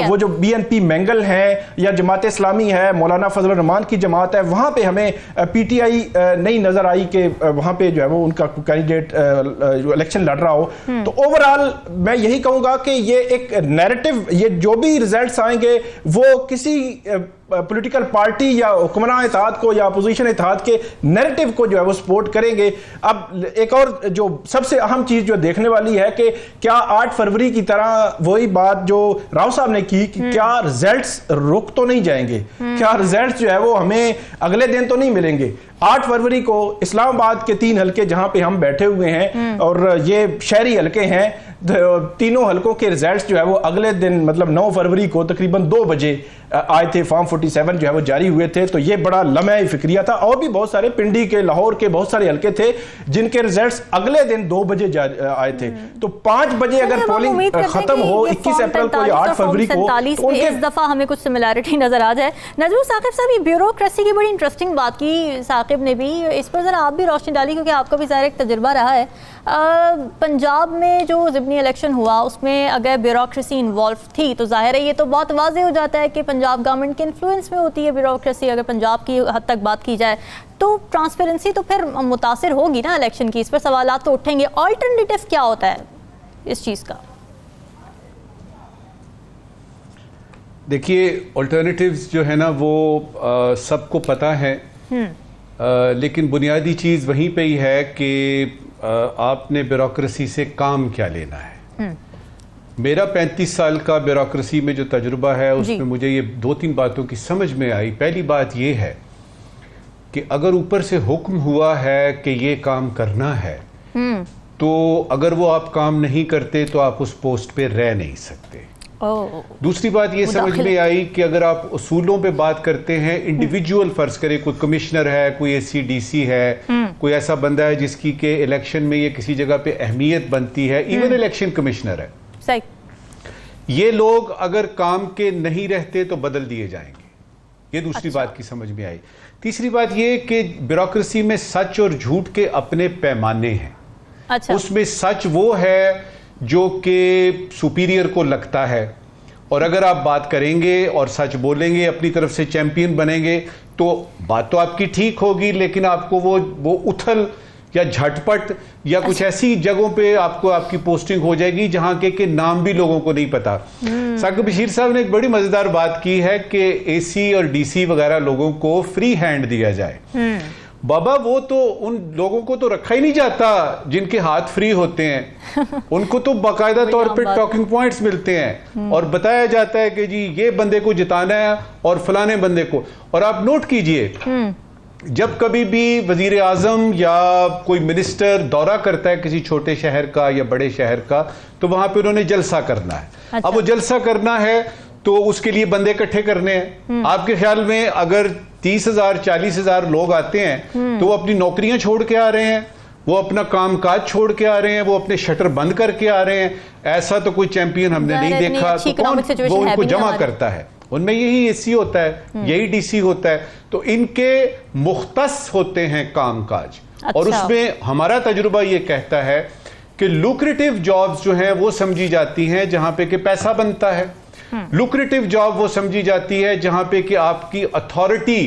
वो जो बीएनपी मैंगल है या जमात इस्लामी है, मौलाना फजल रहमान की जमात है, वहां पे हमें पीटीआई नहीं नजर आई कि वहां पे जो है वो उनका कैंडिडेट इलेक्शन लड़ रहा हो। तो ओवरऑल मैं यही कहूंगा कि ये एक नैरेटिव, ये जो भी रिजल्ट्स आएंगे वो किसी पॉलिटिकल पार्टी या हुक्मरान इत्तेहाद को या अपोजिशन इत्तेहाद के नैरेटिव को जो है वो सपोर्ट करेंगे। अब एक और जो सबसे अहम चीज जो देखने वाली है कि क्या 8 फरवरी की तरह वही बात जो राव साहब ने की कि क्या रिजल्ट्स रुक तो नहीं जाएंगे, क्या रिजल्ट्स जो है वो हमें अगले दिन तो नहीं मिलेंगे। 8 फरवरी को इस्लामाबाद के 3 हलके जहां पे हम बैठे हुए हैं और ये शहरी हलके हैं, तीनों हलकों के रिजल्ट्स जो है वो अगले दिन मतलब 9 फरवरी को तकरीबन 2 बजे आए थे। फॉर्म 47 जो है वो जारी हुए थे। तो ये बड़ा लम्हे फिक्रिया था। और भी बहुत सारे पिंडी के, लाहौर के बहुत सारे हलके थे जिनके रिजल्ट्स अगले दिन 2 बजे आए थे। तो 5 बजे अगर पोलिंग खत्म हो 21 अप्रैल को या 8 फरवरी को, तो इस दफा हमें कुछ सिमिलैरिटी नजर आ जाए। नजरुल साकिब साहब, ये ब्यूरोक्रेसी की बड़ी इंटरेस्टिंग बात की साकिब ने भी, इस पर जरा आप भी रोशनी डाली क्योंकि आपका भी ज़ाहिर एक तजुर्बा रहा है। पंजाब में जो ज़िमनी इलेक्शन हुआ उसमें अगर ब्यूरोक्रेसी इन्वॉल्व थी तो जाहिर है ये तो बहुत वाज़ेह हो जाता है कि पंजाब गवर्नमेंट के इन्फ्लुएंस में होती है ब्यूरोक्रेसी। अगर पंजाब की हद तक बात की जाए तो ट्रांसपेरेंसी तो फिर मुतासिर होगी ना इलेक्शन की, इस पर सवालात तो उठेंगे। ऑल्टरनेटिव क्या होता है इस चीज़ का? देखिए, ऑल्टरनेटिव्स जो है ना वो सबको पता है, लेकिन बुनियादी चीज़ वहीं पे ही है कि आपने ब्यूरोक्रेसी से काम क्या लेना है। मेरा 35 साल का ब्यूरोक्रेसी में जो तजुर्बा है उसमें मुझे ये 2-3 बातों की समझ में आई। पहली बात ये है कि अगर ऊपर से हुक्म हुआ है कि ये काम करना है तो अगर वो आप काम नहीं करते तो आप उस पोस्ट पे रह नहीं सकते। दूसरी बात ये समझ में आई कि अगर आप उसूलों पे बात करते हैं, इंडिविजुअल फर्ज करें कोई कमिश्नर है, कोई एससीडीसी है, कोई ऐसा बंदा है जिसकी के इलेक्शन में ये किसी जगह पे अहमियत बनती है, इवन इलेक्शन कमिश्नर है, सही, ये लोग अगर काम के नहीं रहते तो बदल दिए जाएंगे। ये दूसरी बात की समझ में आई। तीसरी बात ये कि ब्यूरोक्रेसी में सच और झूठ के अपने पैमाने हैं। उसमें सच वो है जो कि सुपीरियर को लगता है, और अगर आप बात करेंगे और सच बोलेंगे, अपनी तरफ से चैंपियन बनेंगे, तो बात तो आपकी ठीक होगी, लेकिन आपको वो उथल या झटपट या कुछ ऐसी जगहों पे आपको आपकी पोस्टिंग हो जाएगी जहां के नाम भी लोगों को नहीं पता। साकिब बशीर साहब ने एक बड़ी मजेदार बात की है कि एसी और डीसी वगैरह लोगों को फ्री हैंड दिया जाए। बाबा, वो तो उन लोगों को तो रखा ही नहीं जाता जिनके हाथ फ्री होते हैं। उनको तो बाकायदा तौर पे टॉकिंग पॉइंट्स मिलते हैं और बताया जाता है कि जी ये बंदे को जिताना है और फलाने बंदे को। और आप नोट कीजिए, जब कभी भी वजीर आजम या कोई मिनिस्टर दौरा करता है किसी छोटे शहर का या बड़े शहर का, तो वहां पे उन्होंने जलसा करना है। अब वो जलसा करना है तो उसके लिए बंदे इकट्ठे करने हैं। आपके ख्याल में अगर 30,000 40,000 लोग आते हैं तो वो अपनी नौकरियां छोड़ के आ रहे हैं, वो अपना कामकाज छोड़ के आ रहे हैं, वो अपने शटर बंद करके आ रहे हैं? ऐसा तो कोई चैंपियन हमने नहीं देखा। तो कौन वो उनको जमा करता है? उनमें यही एसी होता है, यही डीसी होता है। तो इनके मुख्तस होते हैं कामकाज। और उसमें हमारा तजुर्बा ये कहता है कि लुक्रेटिव जॉब्स जो हैं वो समझी जाती हैं जहां पे कि पैसा बनता है। लुक्रेटिव जॉब वो समझी जाती है जहां पे कि आपकी अथॉरिटी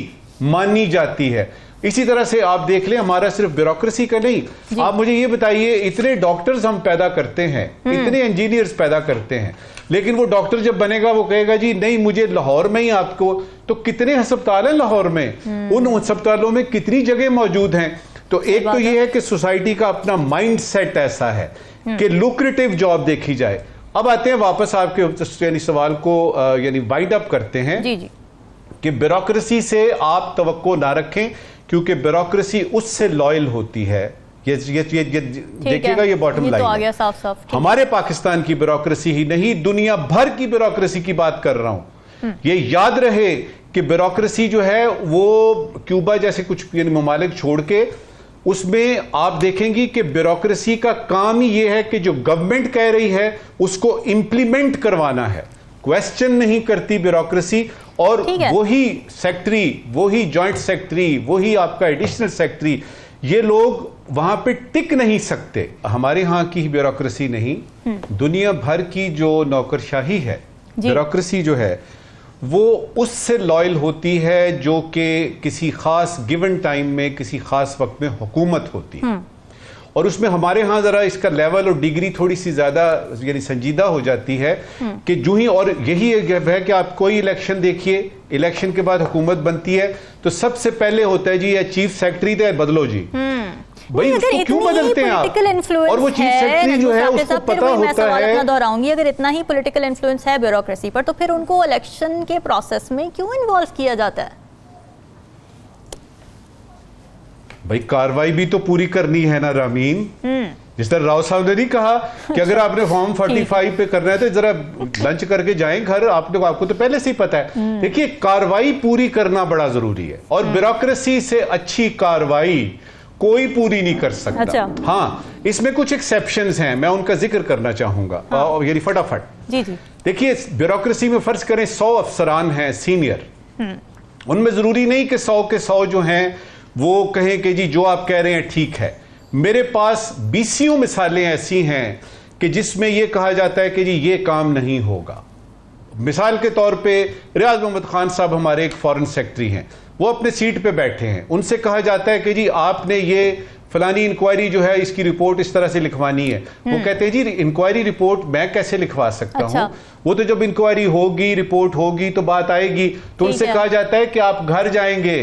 मानी जाती है। इसी तरह से आप देख लें, हमारा सिर्फ ब्यूरोक्रेसी का नहीं, आप मुझे ये बताइए, इतने डॉक्टर्स हम पैदा करते हैं, इतने इंजीनियर्स पैदा करते हैं, लेकिन वो डॉक्टर जब बनेगा वो कहेगा जी नहीं मुझे लाहौर में ही आपको, तो कितने अस्पताल हैं लाहौर में, उन अस्पतालों में कितनी जगह मौजूद हैं? तो एक तो ये है कि सोसाइटी का अपना माइंड सेट ऐसा है कि लुक्रेटिव जॉब देखी जाए। अब आते हैं वापस आपके यानी सवाल को यानी वाइंड अप करते हैं जी जी कि ब्यूरोक्रेसी से आप तवक्को ना रखें, क्योंकि ब्यूरोक्रेसी उससे लॉयल होती है। ये देखिएगा, ये बॉटम लाइन तो आ है। गया साफ साफ। हमारे पाकिस्तान की ब्यूरोक्रेसी ही नहीं, दुनिया भर की ब्यूरोक्रेसी की बात कर रहा हूं। ये याद रहे कि ब्यूरोक्रेसी जो है वो क्यूबा जैसे कुछ ममालिक छोड़ के, उसमें आप देखेंगी कि ब्यूरोक्रेसी का काम ही ये है कि जो गवर्नमेंट कह रही है उसको इंप्लीमेंट करवाना है, क्वेश्चन नहीं करती ब्यूरोक्रेसी। और वही सेक्रेटरी, वही जॉइंट सेक्रेटरी, वही आपका एडिशनल सेक्रेटरी, ये लोग वहां पे टिक नहीं सकते। हमारे यहां की ब्यूरोक्रेसी नहीं, दुनिया भर की जो नौकरशाही है, ब्यूरोक्रेसी जो है वो उससे लॉयल होती है जो कि किसी खास गिवन टाइम में, किसी खास वक्त में हुकूमत होती है। और उसमें हमारे यहाँ जरा इसका लेवल और डिग्री थोड़ी सी ज्यादा यानी संजीदा हो जाती है कि जो ही, और यही है कि आप कोई इलेक्शन देखिए, इलेक्शन के बाद हुकूमत बनती है तो सबसे पहले होता है जी ये चीफ सेक्रेटरी थे, बदलो जी। भाई उसको क्यों बदलते हैं आप? और वो चीफ सेक्रेटरी जो है उसको पता होता है। दोहराऊंगी, अगर इतना ही पॉलिटिकल इन्फ्लुएंस है ब्यूरोक्रेसी पर, तो फिर उनको इलेक्शन के प्रोसेस में क्यों इन्वॉल्व किया जाता है? भाई कार्रवाई भी तो पूरी करनी है ना रामीन। जिस तरह राव साहब ने नहीं कहा कि अगर आपने फॉर्म 45 पे करना है तो जरा लंच करके जाएं घर, आपको तो पहले से ही पता है। देखिए कार्रवाई पूरी करना बड़ा जरूरी है, और ब्यूरोक्रेसी से अच्छी कार्रवाई कोई पूरी नहीं कर सकता। अच्छा। हाँ, इसमें कुछ एक्सेप्शंस हैं, मैं उनका जिक्र करना चाहूंगा। हाँ। यानी फटाफट जी जी। देखिए ब्यूरोक्रेसी में फर्ज करें 100 अफसरान हैं सीनियर, उनमें जरूरी नहीं कि 100 के 100 जो हैं वो कहें कि जी जो आप कह रहे हैं ठीक है। मेरे पास 20 मिसालें ऐसी हैं कि जिसमें यह कहा जाता है कि जी ये काम नहीं होगा। मिसाल के तौर पे रियाज मोहम्मद खान साहब हमारे एक फॉरेन सेक्रेटरी हैं, वो अपने सीट पे बैठे हैं, उनसे कहा जाता है कि जी आपने ये फलानी इंक्वायरी जो है इसकी रिपोर्ट इस तरह से लिखवानी है। वो कहते हैं जी इंक्वायरी रिपोर्ट मैं कैसे लिखवा सकता हूं, वो तो जब इंक्वायरी होगी, रिपोर्ट होगी तो बात आएगी। तो उनसे कहा जाता है कि आप घर जाएंगे,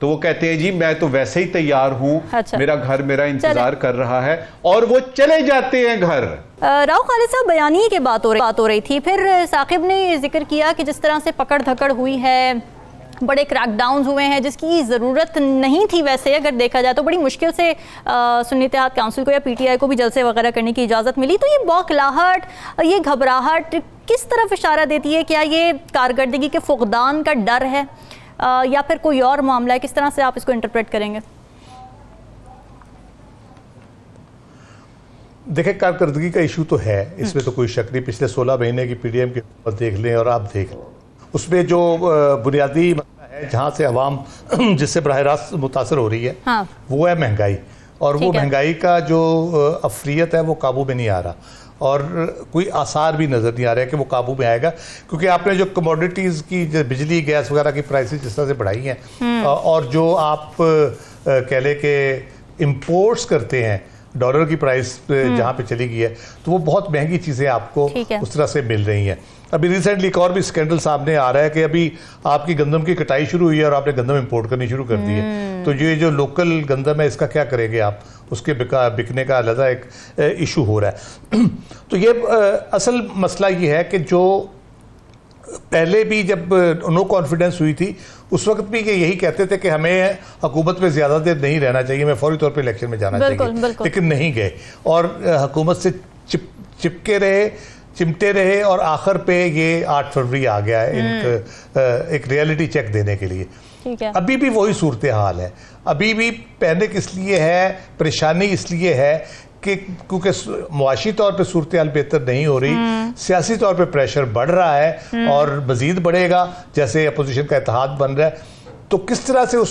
तो वो कहते हैं जी मैं तो वैसे ही तैयार हूं। अच्छा। मेरा घर मेरा इंतजार कर रहा है, और वो चले जाते हैं घर। राव खालिद साहब, बयानी की बात हो रही थी, फिर साकिब ने जिक्र किया कि जिस तरह से पकड़ धकड़ हुई है, बड़े क्रैकडाउन हुए हैं जिसकी ज़रूरत नहीं थी। वैसे अगर देखा जाए तो बड़ी मुश्किल से सुन्नी इत्तेहाद काउंसिल को या पीटीआई को भी जलसे वगैरह करने की इजाज़त मिली। तो ये बौखलाहट, ये घबराहट किस तरफ इशारा देती है? क्या ये कारकर्दगी के फुकदान का डर है या फिर कोई और मामला है? किस तरह से आप इसको इंटरप्रेट करेंगे? देखिए कारकर्दगी का इशू तो है, इसमें तो कोई शक नहीं। पिछले 16 महीने की पीडीएम की देख लें और आप देख लें, उसमें जो बुनियादी मसला है जहाँ से अवाम जिससे बराह रास्त मुतासर हो रही है, हाँ। वो है महंगाई। और वो महंगाई का जो अफरियत है वो काबू में नहीं आ रहा, और कोई आसार भी नज़र नहीं आ रहा है कि वो काबू में आएगा। क्योंकि आपने जो कमोडिटीज़ की, जो बिजली गैस वगैरह की प्राइसेस जिस तरह से बढ़ाई हैं, और जो आप कह लें कि इम्पोर्ट्स करते हैं, डॉलर की प्राइस जहाँ पे चली गई है, तो वो बहुत महंगी चीज़ें आपको उस तरह से मिल रही हैं। अभी रिसेंटली एक और भी स्कैंडल सामने आ रहा है कि अभी आपकी गंदम की कटाई शुरू हुई है और आपने गंदम इंपोर्ट करनी शुरू कर दी है। तो ये जो लोकल गंदम है इसका क्या करेंगे आप? उसके बिकने का अलग एक इशू हो रहा है। तो ये असल मसला ये है कि जो पहले भी जब नो कॉन्फिडेंस हुई थी उस वक्त भी ये यही कहते थे कि हमें हुकूमत में ज़्यादा देर नहीं रहना चाहिए, हमें फौरी तौर पे इलेक्शन में जाना चाहिए, लेकिन नहीं गए और हुकूमत से चिपके रहे, चिमटे रहे, और आखिर पे ये 8 फरवरी आ गया है एक रियलिटी चेक देने के लिए। ठीक है। अभी भी वही सूरत हाल है, अभी भी पैनिक इसलिए है, परेशानी इसलिए है कि क्योंकि मुआशी तौर पे सूरत हाल बेहतर नहीं हो रही, सियासी तौर पे प्रेशर बढ़ रहा है और मजीद बढ़ेगा जैसे अपोजिशन का इत्तेहाद बन रहा है। तो किस तरह से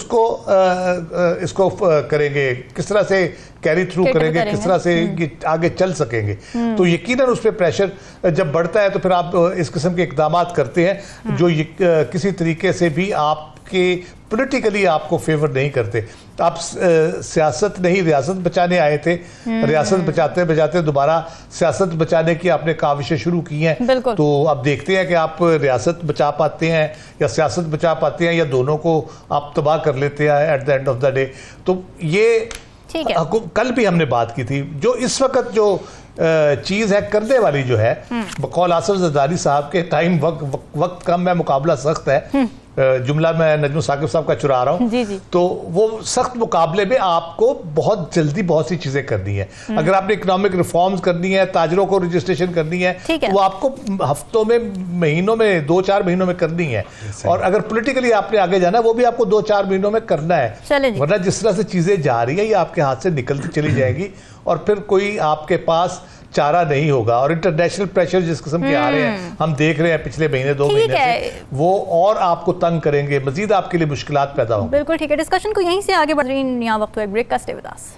इसको करेंगे, किस तरह से कैरी थ्रू करेंगे, किस तरह से आगे चल सकेंगे? तो यकीनन उस पर प्रेशर जब बढ़ता है तो फिर आप इस किस्म के इकदाम करते हैं जो किसी तरीके से भी आपके पॉलिटिकली आपको फेवर नहीं करते। तो आप सियासत नहीं रियासत बचाने आए थे, रियासत बचाते बचाते दोबारा सियासत बचाने की आपने काविशें शुरू की हैं। तो अब देखते हैं कि आप रियासत बचा पाते हैं या सियासत बचा पाते हैं, या दोनों को आप तबाह कर लेते हैं at the end of the day. तो ये ठीक है। कल भी हमने बात की थी, जो इस वक्त जो चीज़ है करने वाली जो है, बकौल आसिफ जरदारी साहब के टाइम वक्त कम है, मुकाबला सख्त है, जुमला मैं नजमुल साकिब साहब का चुरा रहा हूँ, तो वो सख्त मुकाबले में आपको बहुत जल्दी बहुत सी चीजें करनी है। अगर आपने इकोनॉमिक रिफॉर्म्स करनी है, ताजरों को रजिस्ट्रेशन करनी है, तो वो आपको हफ्तों में, महीनों में, 2-4 महीनों में करनी है। और अगर पॉलिटिकली आपने आगे जाना है, वो भी आपको 2-4 महीनों में करना है, वरना जिस तरह से चीजें जा रही है ये आपके हाथ से निकलती चली जाएगी और फिर कोई आपके पास चारा नहीं होगा। और इंटरनेशनल प्रेशर जिस किस्म के आ रहे हैं, हम देख रहे हैं पिछले महीने 2 महीने से, वो और आपको तंग करेंगे, मजीद आपके लिए मुश्किलात पैदा होंगी। बिल्कुल ठीक है, डिस्कशन को यहीं से आगे बढ़ रही है। यहाँ वक्त हुआ एक ब्रेक का, stay with us.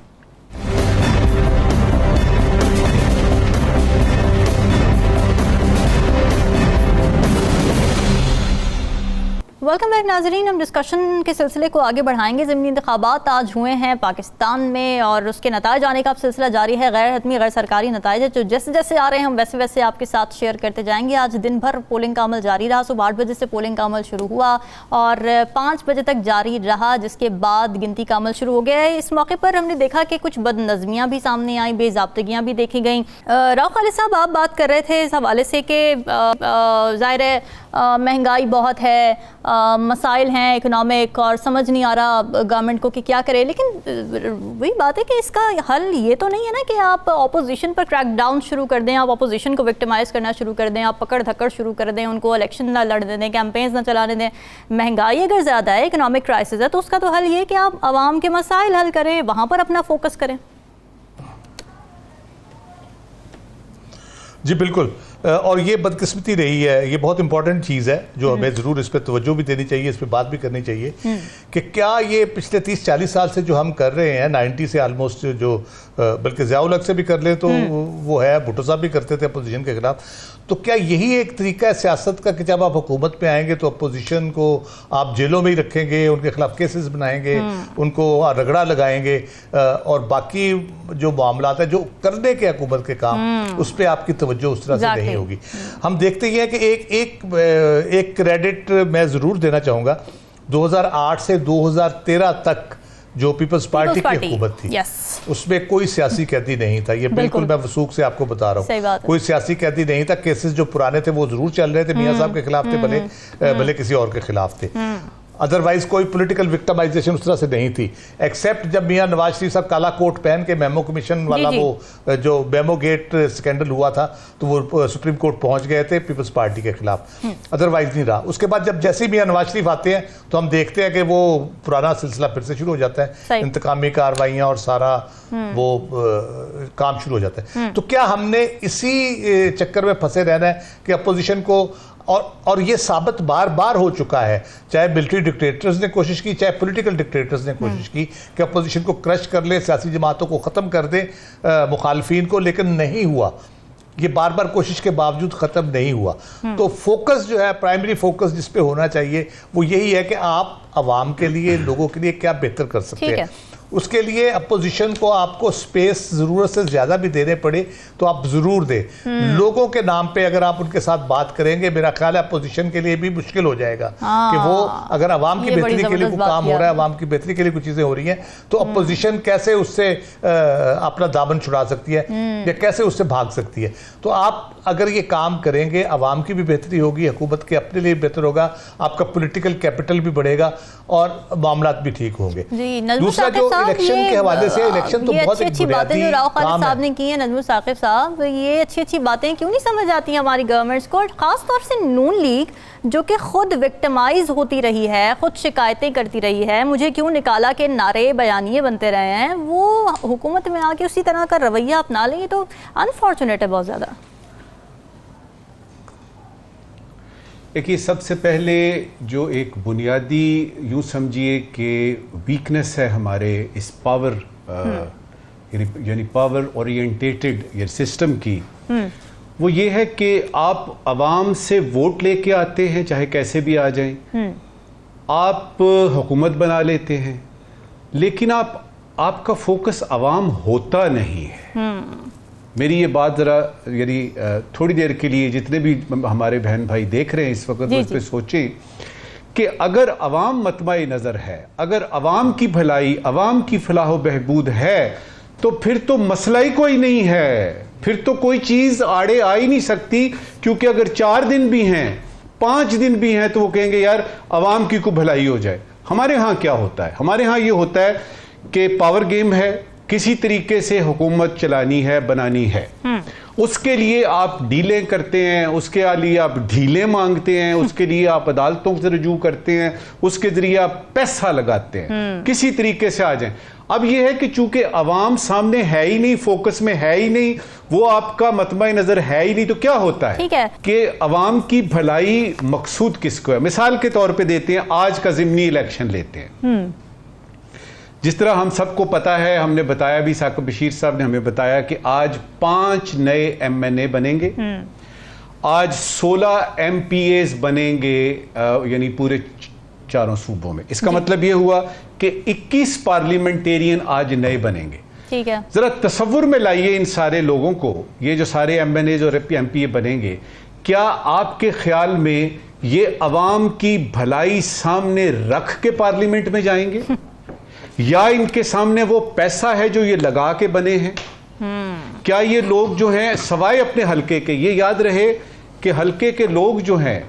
Welcome back नाजरीन, हम डिस्कशन के सिलसिले को आगे बढ़ाएंगे। ज़मीनी इंतखाबात आज हुए हैं पाकिस्तान में और उसके नताइज आने का सिलसिला जारी है। गैर हतमी गैर सरकारी नताइज जो जैसे जैसे आ रहे हैं हम वैसे वैसे आपके साथ शेयर करते जाएंगे। आज दिन भर पोलिंग का अमल जारी रहा। सुबह 8 बजे से पोलिंग का अमल शुरू हुआ और 5 बजे तक जारी रहा, जिसके बाद गिनती का अमल शुरू हो गया है। इस मौके पर हमने देखा कि कुछ बदनज़मियाँ भी सामने आई, बेज़ाब्तगियाँ भी देखी गई। राव खालिद साहब, आप बात कर रहे थे इस हवाले से कि ज़ाहिर है महंगाई बहुत है, मसाइल हैं इकोनॉमिक, और समझ नहीं आ रहा गवर्नमेंट को कि क्या करे। लेकिन वही बात है कि इसका हल ये तो नहीं है ना कि आप अपोजिशन पर क्रैक डाउन शुरू कर दें, आप अपोजिशन को विक्टिमाइज करना शुरू कर दें, आप पकड़ धक्कड़ शुरू कर दें, उनको इलेक्शन ना लड़ने दें, कैंपेन्स ना चलाने दें। महंगाई अगर ज़्यादा है, इकोनॉमिक क्राइसिस है, तो उसका तो हल ये है कि आप आवाम के मसाइल हल करें, वहाँ पर अपना फोकस करें। जी बिल्कुल, और ये बदकिस्मती रही है। ये बहुत इंपॉर्टेंट चीज़ है जो हमें ज़रूर इस पर तवज्जो भी देनी चाहिए, इस पर बात भी करनी चाहिए कि क्या ये पिछले 30-40 साल से जो हम कर रहे हैं, 90 से आलमोस्ट, जो बल्कि ज़ियाउल हक से भी कर ले तो वो है, भुट्टो साहब भी करते थे अपोजिशन के खिलाफ, तो क्या यही एक तरीका है सियासत का कि जब आप हुकूमत में आएंगे तो अपोजिशन को आप जेलों में ही रखेंगे, उनके खिलाफ केसेस बनाएंगे, उनको रगड़ा लगाएंगे, और बाकी जो मामलात है जो करने के हुकूमत के काम, उस पर आपकी तवज्जो उस तरह से नहीं होगी। हम देखते ही हैं कि एक क्रेडिट मैं ज़रूर देना चाहूँगा, 2008 से 2013 तक जो पीपल्स पार्टी की हुकूमत थी, उसमें कोई सियासी कैदी नहीं था। ये बिल्कुल मैं वसूख से आपको बता रहा हूँ, कोई सियासी कैदी नहीं था। केसेस जो पुराने थे वो जरूर चल रहे थे, मियाँ साहब के खिलाफ थे, भले किसी और के खिलाफ थे, अदरवाइज कोई पॉलिटिकल विक्टिमाइजेशन उस तरह से नहीं थी, एक्सेप्ट जब मियां नवाज शरीफ साहब काला कोट पहन के मेमो कमीशन वाला वो जो मेमो गेट स्कैंडल हुआ था, तो वो सुप्रीम कोर्ट पहुंच गए थे पीपल्स पार्टी के खिलाफ, अदरवाइज नहीं रहा। उसके बाद जब जैसे ही मियां नवाज शरीफ आते हैं तो हम देखते हैं कि वो पुराना सिलसिला फिर से शुरू हो जाता है, इंतकामी कार्रवाइयाँ और सारा वो काम शुरू हो जाता है। तो क्या हमने इसी चक्कर में फंसे रहना है कि अपोजिशन को, और ये साबित बार बार हो चुका है, चाहे मिलिट्री डिक्टेटर्स ने कोशिश की, चाहे पॉलिटिकल डिक्टेटर्स ने कोशिश की कि अपोजिशन को क्रश कर ले, सियासी जमातों को ख़त्म कर दे, मुखालफिन को, लेकिन नहीं हुआ। ये बार बार कोशिश के बावजूद ख़त्म नहीं हुआ। तो फोकस जो है, प्राइमरी फोकस जिस पे होना चाहिए वो यही है कि आप आवाम के लिए, लोगों के लिए क्या बेहतर कर सकते हैं। उसके लिए अपोजिशन को आपको स्पेस ज़रूरत से ज़्यादा भी देने पड़े तो आप ज़रूर दें। लोगों के नाम पे अगर आप उनके साथ बात करेंगे, मेरा ख्याल है अपोजिशन के लिए भी मुश्किल हो जाएगा कि वो, अगर आवाम की बेहतरी के लिए कोई काम हो रहा है, आवाम की बेहतरी के लिए कुछ चीज़ें हो रही हैं, तो अपोजिशन कैसे उससे अपना दामन छुड़ा सकती है या कैसे उससे भाग सकती है। तो आप अगर ये काम करेंगे, आवाम की भी बेहतरी होगी, हुकूमत के अपने लिए बेहतर होगा, आपका पॉलिटिकल कैपिटल भी बढ़ेगा और मामलात भी ठीक होंगे। दूसरा जो इलेक्शन के हवाले से, इलेक्शन तो बहुत अच्छी बातें जो राव खालिद साहब ने की हैं, नजमुल साकिब साहब, ये अच्छी बातें क्यों नहीं समझ आती हमारी गवर्नमेंट्स को, खास तौर से नून लीग जो कि खुद विक्टिमाइज होती रही है, खुद शिकायतें करती रही है, मुझे क्यों निकाला के नारे बयानिए बनते रहे हैं, वो हुकूमत में आके उसी तरह का रवैया अपना लें, तो अनफॉर्चुनेट है बहुत ज़्यादा। देखिए, सबसे पहले जो एक बुनियादी यूँ समझिए कि वीकनेस है हमारे इस पावर यानी पावर ओरिएंटेटेड ये सिस्टम की, वो ये है कि आप आवाम से वोट लेके आते हैं, चाहे कैसे भी आ जाएं, आप हुकूमत बना लेते हैं, लेकिन आपका फोकस आवाम होता नहीं है। मेरी ये बात ज़रा यानी थोड़ी देर के लिए जितने भी हमारे बहन भाई देख रहे हैं इस वक्त, उस पर सोचें कि अगर अवाम मतमई नज़र है, अगर अवाम की भलाई, अवाम की फलाह बहबूद है, तो फिर तो मसला ही कोई नहीं है, फिर तो कोई चीज़ आड़े आ ही नहीं सकती। क्योंकि अगर 4 दिन भी हैं, 5 दिन भी हैं, तो वो कहेंगे यार अवाम की को भलाई हो जाए। हमारे यहाँ क्या होता है? हमारे यहाँ ये होता है कि पावर गेम है, किसी तरीके से हुकूमत चलानी है, बनानी है, उसके लिए आप डीलें करते हैं, उसके लिए आप ढीलें मांगते हैं, उसके लिए आप अदालतों से रजू करते हैं, उसके जरिए आप पैसा लगाते हैं, किसी तरीके से आ जाएं। अब यह है कि चूंकि अवाम सामने है ही नहीं, फोकस में है ही नहीं, वो आपका मतमई नजर है ही नहीं, तो क्या होता है कि अवाम की भलाई मकसूद किसको है? मिसाल के तौर पे देते हैं, आज का ज़िमनी इलेक्शन लेते हैं। जिस तरह हम सबको पता है, हमने बताया भी, साकिब बशीर साहब ने हमें बताया कि आज 5 नए MNA बनेंगे, आज 16 MPAs बनेंगे, यानी पूरे 4 सूबों में। इसका मतलब यह हुआ कि 21 पार्लियामेंटेरियन आज नए बनेंगे। ठीक है, जरा तसव्वुर में लाइए इन सारे लोगों को, ये जो सारे MNAs और MPA बनेंगे, क्या आपके ख्याल में ये अवाम की भलाई सामने रख के पार्लियामेंट में जाएंगे या इनके सामने वो पैसा है जो ये लगा के बने हैं? क्या ये लोग जो हैं सवाए अपने हलके के, ये याद रहे कि हलके के लोग जो हैं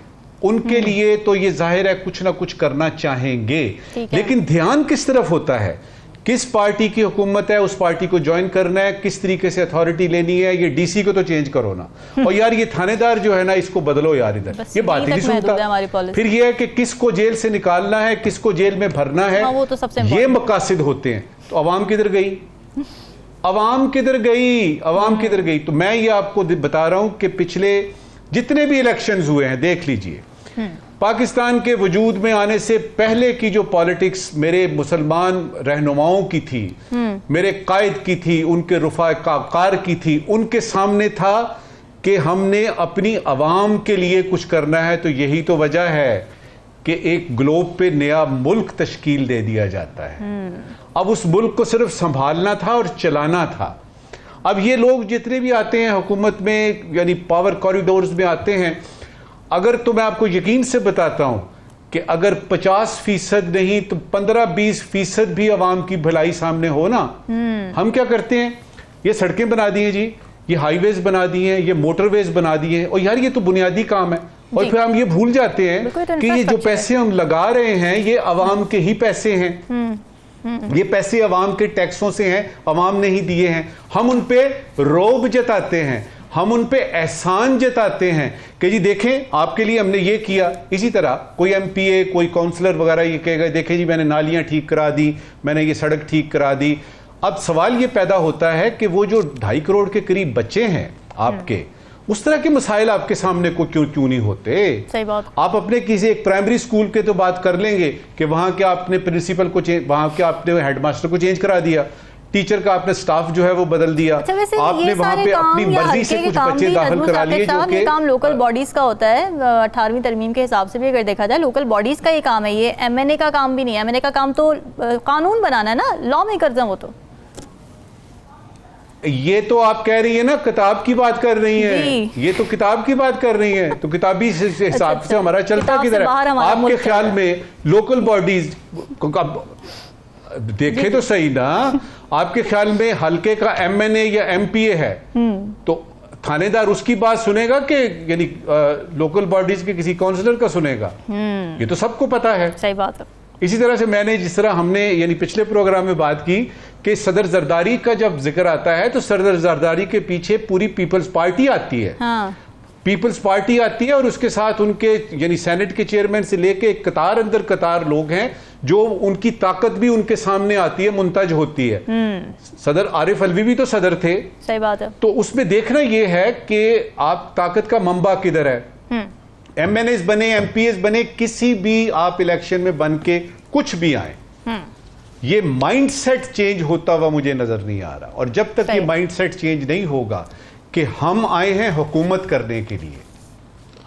उनके लिए तो ये जाहिर है कुछ ना कुछ करना चाहेंगे, लेकिन ध्यान किस तरफ होता है? किस पार्टी की हुकूमत है, उस पार्टी को ज्वाइन करना है, किस तरीके से अथॉरिटी लेनी है। ये डीसी को तो चेंज करो ना, और यार ये थानेदार जो है ना इसको बदलो यार, इधर ये बात ही नहीं सुनता। फिर ये है कि किसको जेल से निकालना है, किसको जेल में भरना है, वो तो सबसे ये मकासद होते हैं। तो अवाम किधर गई? अवाम किधर गई? अवाम किधर गई? तो मैं ये आपको बता रहा हूं कि पिछले जितने भी इलेक्शंस हुए हैं, देख लीजिए, पाकिस्तान के वजूद में आने से पहले की जो पॉलिटिक्स मेरे मुसलमान रहनुमाओं की थी, मेरे कायद की थी, उनके रुफाकार की थी, उनके सामने था कि हमने अपनी अवाम के लिए कुछ करना है। तो यही तो वजह है कि एक ग्लोब पे नया मुल्क तश्कील दे दिया जाता है। अब उस मुल्क को सिर्फ संभालना था और चलाना था। अब ये लोग जितने भी आते हैं हुकूमत में, यानी पावर कॉरिडोर्स में आते हैं, अगर तो मैं आपको यकीन से बताता हूं कि अगर 50% नहीं तो 15-20% भी अवाम की भलाई सामने हो ना, हम क्या करते हैं? ये सड़कें बना दी हैं जी, ये हाईवेज बना दिए हैं, ये मोटरवेज बना दिए हैं, और यार ये तो बुनियादी काम है। और फिर हम ये भूल जाते हैं कि ये जो पैसे हम लगा रहे हैं ये अवाम के ही पैसे हैं, ये पैसे अवाम के टैक्सों से हैं, अवाम ने ही दिए हैं। हम उन पे रौब जताते हैं, हम उन पे एहसान जताते हैं कि जी देखें आपके लिए हमने ये किया। इसी तरह कोई MPA, कोई काउंसलर वगैरह ये कहेगा देखें जी मैंने नालियां ठीक करा दी, मैंने ये सड़क ठीक करा दी। अब सवाल ये पैदा होता है कि वो जो 2.5 करोड़ के करीब बच्चे हैं आपके, उस तरह के मसाइल आपके सामने को क्यों नहीं होते? सही बात। आप अपने किसी एक प्राइमरी स्कूल के तो बात कर लेंगे कि वहां के आपने प्रिंसिपल को वहां के आपने हेडमास्टर को चेंज करा दिया, टीचर का आपने स्टाफ जो है वो बदल दिया, आपने वहां पे अपनी मर्जी से कुछ बच्चे दाखिल करा लिए जो कि काम लोकल बॉडीज का होता है। 18वीं तरमीम के हिसाब से भी अगर देखा जाए लोकल बॉडीज का ये काम है, ये MNA का काम भी नहीं है। MNA का काम तो कानून बनाना है ना, लॉ मेकर्स हैं वो तो। ये तो आप कह रही है ना किताब की बात कर रही हैं, ये तो किताब की बात कर रही हैं, तो किताबी हिसाब से हमारा चलता किधर है? आपके ख्याल में लोकल बॉडीज देखे तो सही ना, आपके ख्याल में हल्के का MNA या MPA है तो थानेदार उसकी बात सुनेगा कि यानी लोकल बॉडीज के किसी काउंसलर का सुनेगा? ये तो सबको पता है। सही बात है। इसी तरह से मैंने जिस तरह हमने यानी पिछले प्रोग्राम में बात की कि सदर जरदारी का जब जिक्र आता है तो सदर जरदारी के पीछे पूरी पीपल्स पार्टी आती है। हाँ। पीपल्स पार्टी आती है और उसके साथ उनके यानी सेनेट के चेयरमैन से लेके एक कतार अंदर कतार लोग हैं जो उनकी ताकत भी उनके सामने आती है, मुंतज होती है। सदर आरिफ अलवी भी तो सदर थे। सही बात है। तो उसमें देखना यह है कि आप ताकत का मंबा किधर है। MNAs बने, MPAs बने, किसी भी आप इलेक्शन में बन के कुछ भी आए, ये माइंडसेट चेंज होता हुआ मुझे नजर नहीं आ रहा। और जब तक ये माइंडसेट चेंज नहीं होगा कि हम आए हैं हुकूमत करने के लिए,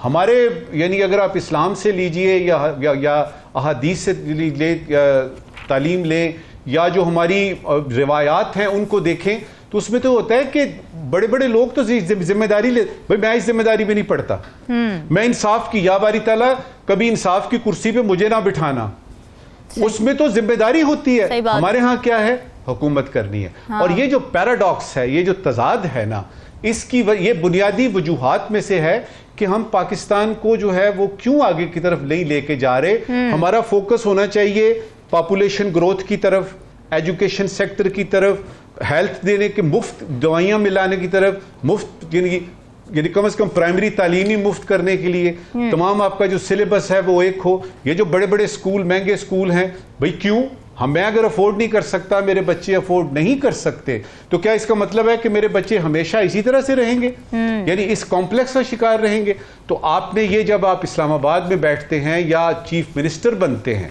हमारे यानी अगर आप इस्लाम से लीजिए या अहादीस से ले तालीम लें या जो हमारी रिवायात हैं उनको देखें तो उसमें तो होता है कि बड़े बड़े लोग तो जिम्मेदारी ले, भाई मैं इस जिम्मेदारी में नहीं पड़ता, मैं इंसाफ की, या बारी ताला कभी इंसाफ की कुर्सी पे मुझे ना बिठाना, उसमें तो जिम्मेदारी होती है। हमारे यहाँ क्या है, हुकूमत करनी है। हाँ। और ये जो पैराडॉक्स है, ये जो तजाद है ना, इसकी ये बुनियादी वजूहात में से है कि हम पाकिस्तान को जो है वो क्यों आगे की तरफ नहीं लेके जा रहे। हमारा फोकस होना चाहिए पॉपुलेशन ग्रोथ की तरफ, एजुकेशन सेक्टर की तरफ, हेल्थ देने के, मुफ्त दवाइयां मिलाने की तरफ, मुफ्त यानी कम से कम प्राइमरी तालीम ही मुफ्त करने के लिए, तमाम आपका जो सिलेबस है वो एक हो। ये जो बड़े बड़े स्कूल, महंगे स्कूल हैं, भाई क्यों, मैं अगर अफोर्ड नहीं कर सकता, मेरे बच्चे अफोर्ड नहीं कर सकते, तो क्या इसका मतलब है कि मेरे बच्चे हमेशा इसी तरह से रहेंगे, यानी इस कॉम्प्लेक्स का शिकार रहेंगे? तो आपने ये, जब आप इस्लामाबाद में बैठते हैं या चीफ मिनिस्टर बनते हैं,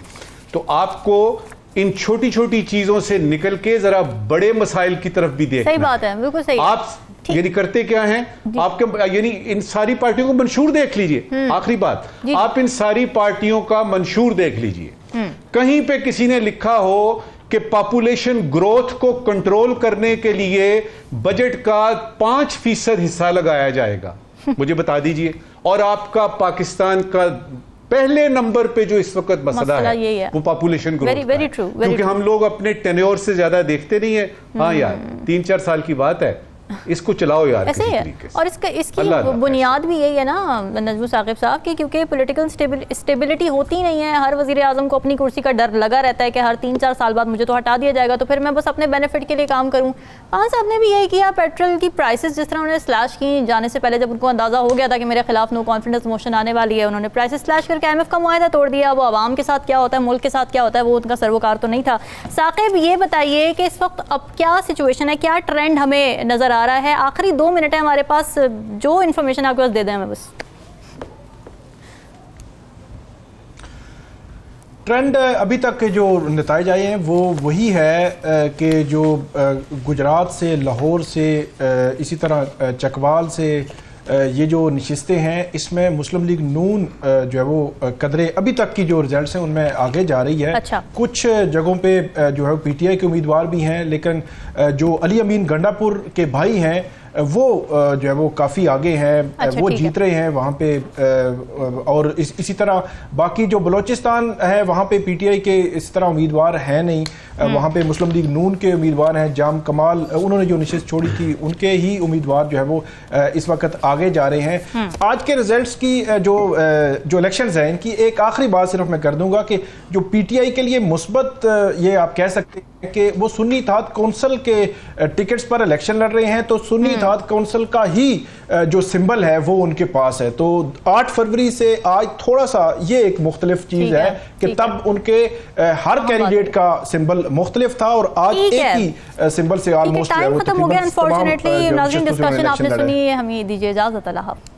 तो आपको इन छोटी छोटी चीजों से निकल के जरा बड़े मसाइल की तरफ भी देखना। सही बात है, बिल्कुल सही। आप यानी करते क्या हैं, आपके यानी इन सारी पार्टियों को मंशूर देख लीजिए। आखिरी बात, आप इन सारी पार्टियों का मंशूर देख लीजिए, कहीं पे किसी ने लिखा हो कि पॉपुलेशन ग्रोथ को कंट्रोल करने के लिए बजट का 5% हिस्सा लगाया जाएगा? मुझे बता दीजिए। और आपका पाकिस्तान का पहले नंबर पे जो इस वक्त मसला है वो पॉपुलेशन ग्रोथ का है, क्योंकि हम लोग अपने टेन्योर से ज्यादा देखते नहीं है। हाँ यार, 3-4 साल की बात है, इसको चलाओ यार ऐसे है। और इसकी बुनियाद भी यही है ना नजमुल साकिब साहब की, क्योंकि पॉलिटिकल स्टेबिलिटी होती नहीं है। हर वजीर आजम को अपनी कुर्सी का डर लगा रहता है कि हर 3-4 साल बाद मुझे तो हटा दिया जाएगा, तो फिर मैं बस अपने बेनिफिट के लिए काम करूं। खान साहब ने भी यही किया। पेट्रोल की प्राइसेस जिस तरह उन्होंने स्लैश की, जाने से पहले जब उनको अंदाजा हो गया था कि मेरे खिलाफ नो कॉन्फिडेंस मोशन आने वाली है, उन्होंने प्राइसेस स्लैश करके IMF का मुआहदा तोड़ दिया। वो आवाम के साथ क्या होता है, मुल्क के साथ क्या होता है, वो उनका सरोकार तो नहीं था। साकिब, ये बताइए कि इस वक्त अब क्या सिचुएशन है, क्या ट्रेंड हमें नजर आ रहा है? आखिरी 2 मिनट है हमारे पास, जो इन्फॉर्मेशन आपके पास दे दें हमें बस। ट्रेंड अभी तक के जो नतीजे आए हैं वो वही है कि जो गुजरात से, लाहौर से, इसी तरह चकवाल से ये जो नशिस्तें हैं, इसमें मुस्लिम लीग नून जो है वो कदरे अभी तक की जो रिजल्ट्स हैं उनमें आगे जा रही है। अच्छा। कुछ जगहों पे जो है PTI के उम्मीदवार भी हैं, लेकिन जो अली अमीन गंडापुर के भाई हैं वो जो है वो काफ़ी आगे हैं। अच्छा, वो जीत रहे हैं वहाँ पे। और इसी तरह बाकी जो बलोचिस्तान है वहाँ पे PTI के इस तरह उम्मीदवार हैं नहीं। वहाँ पे मुस्लिम लीग नून के उम्मीदवार हैं। जाम कमाल, उन्होंने जो नशिस्त छोड़ी थी, उनके ही उम्मीदवार जो है वो इस वक्त आगे जा रहे हैं। आज के रिजल्ट्स की जो इलेक्शंस हैं, इनकी एक आखिरी बात सिर्फ मैं कर दूंगा कि जो PTI के लिए मुस्बत, ये आप कह सकते हैं कि वो सुन्नी इत्तेहाद कौंसिल के टिकट्स पर इलेक्शन लड़ रहे हैं, तो सुन्नी इत्तेहाद कौंसिल का ही जो सिंबल है वो उनके पास है। तो 8 फरवरी से आज थोड़ा सा ये एक मुख्तलिफ चीज है कि तब उनके हर कैंडिडेट का सिंबल मुख्तलिफ था और आज एक ही सिंबल से ऑलमोस्ट टाइम खत्म हो गया। अनफॉर्चुनेटली नाज़रीन, डिस्कशन आपने सुनी है, हमें दीजिए इजाजत। अल्लाह हाफ़िज़।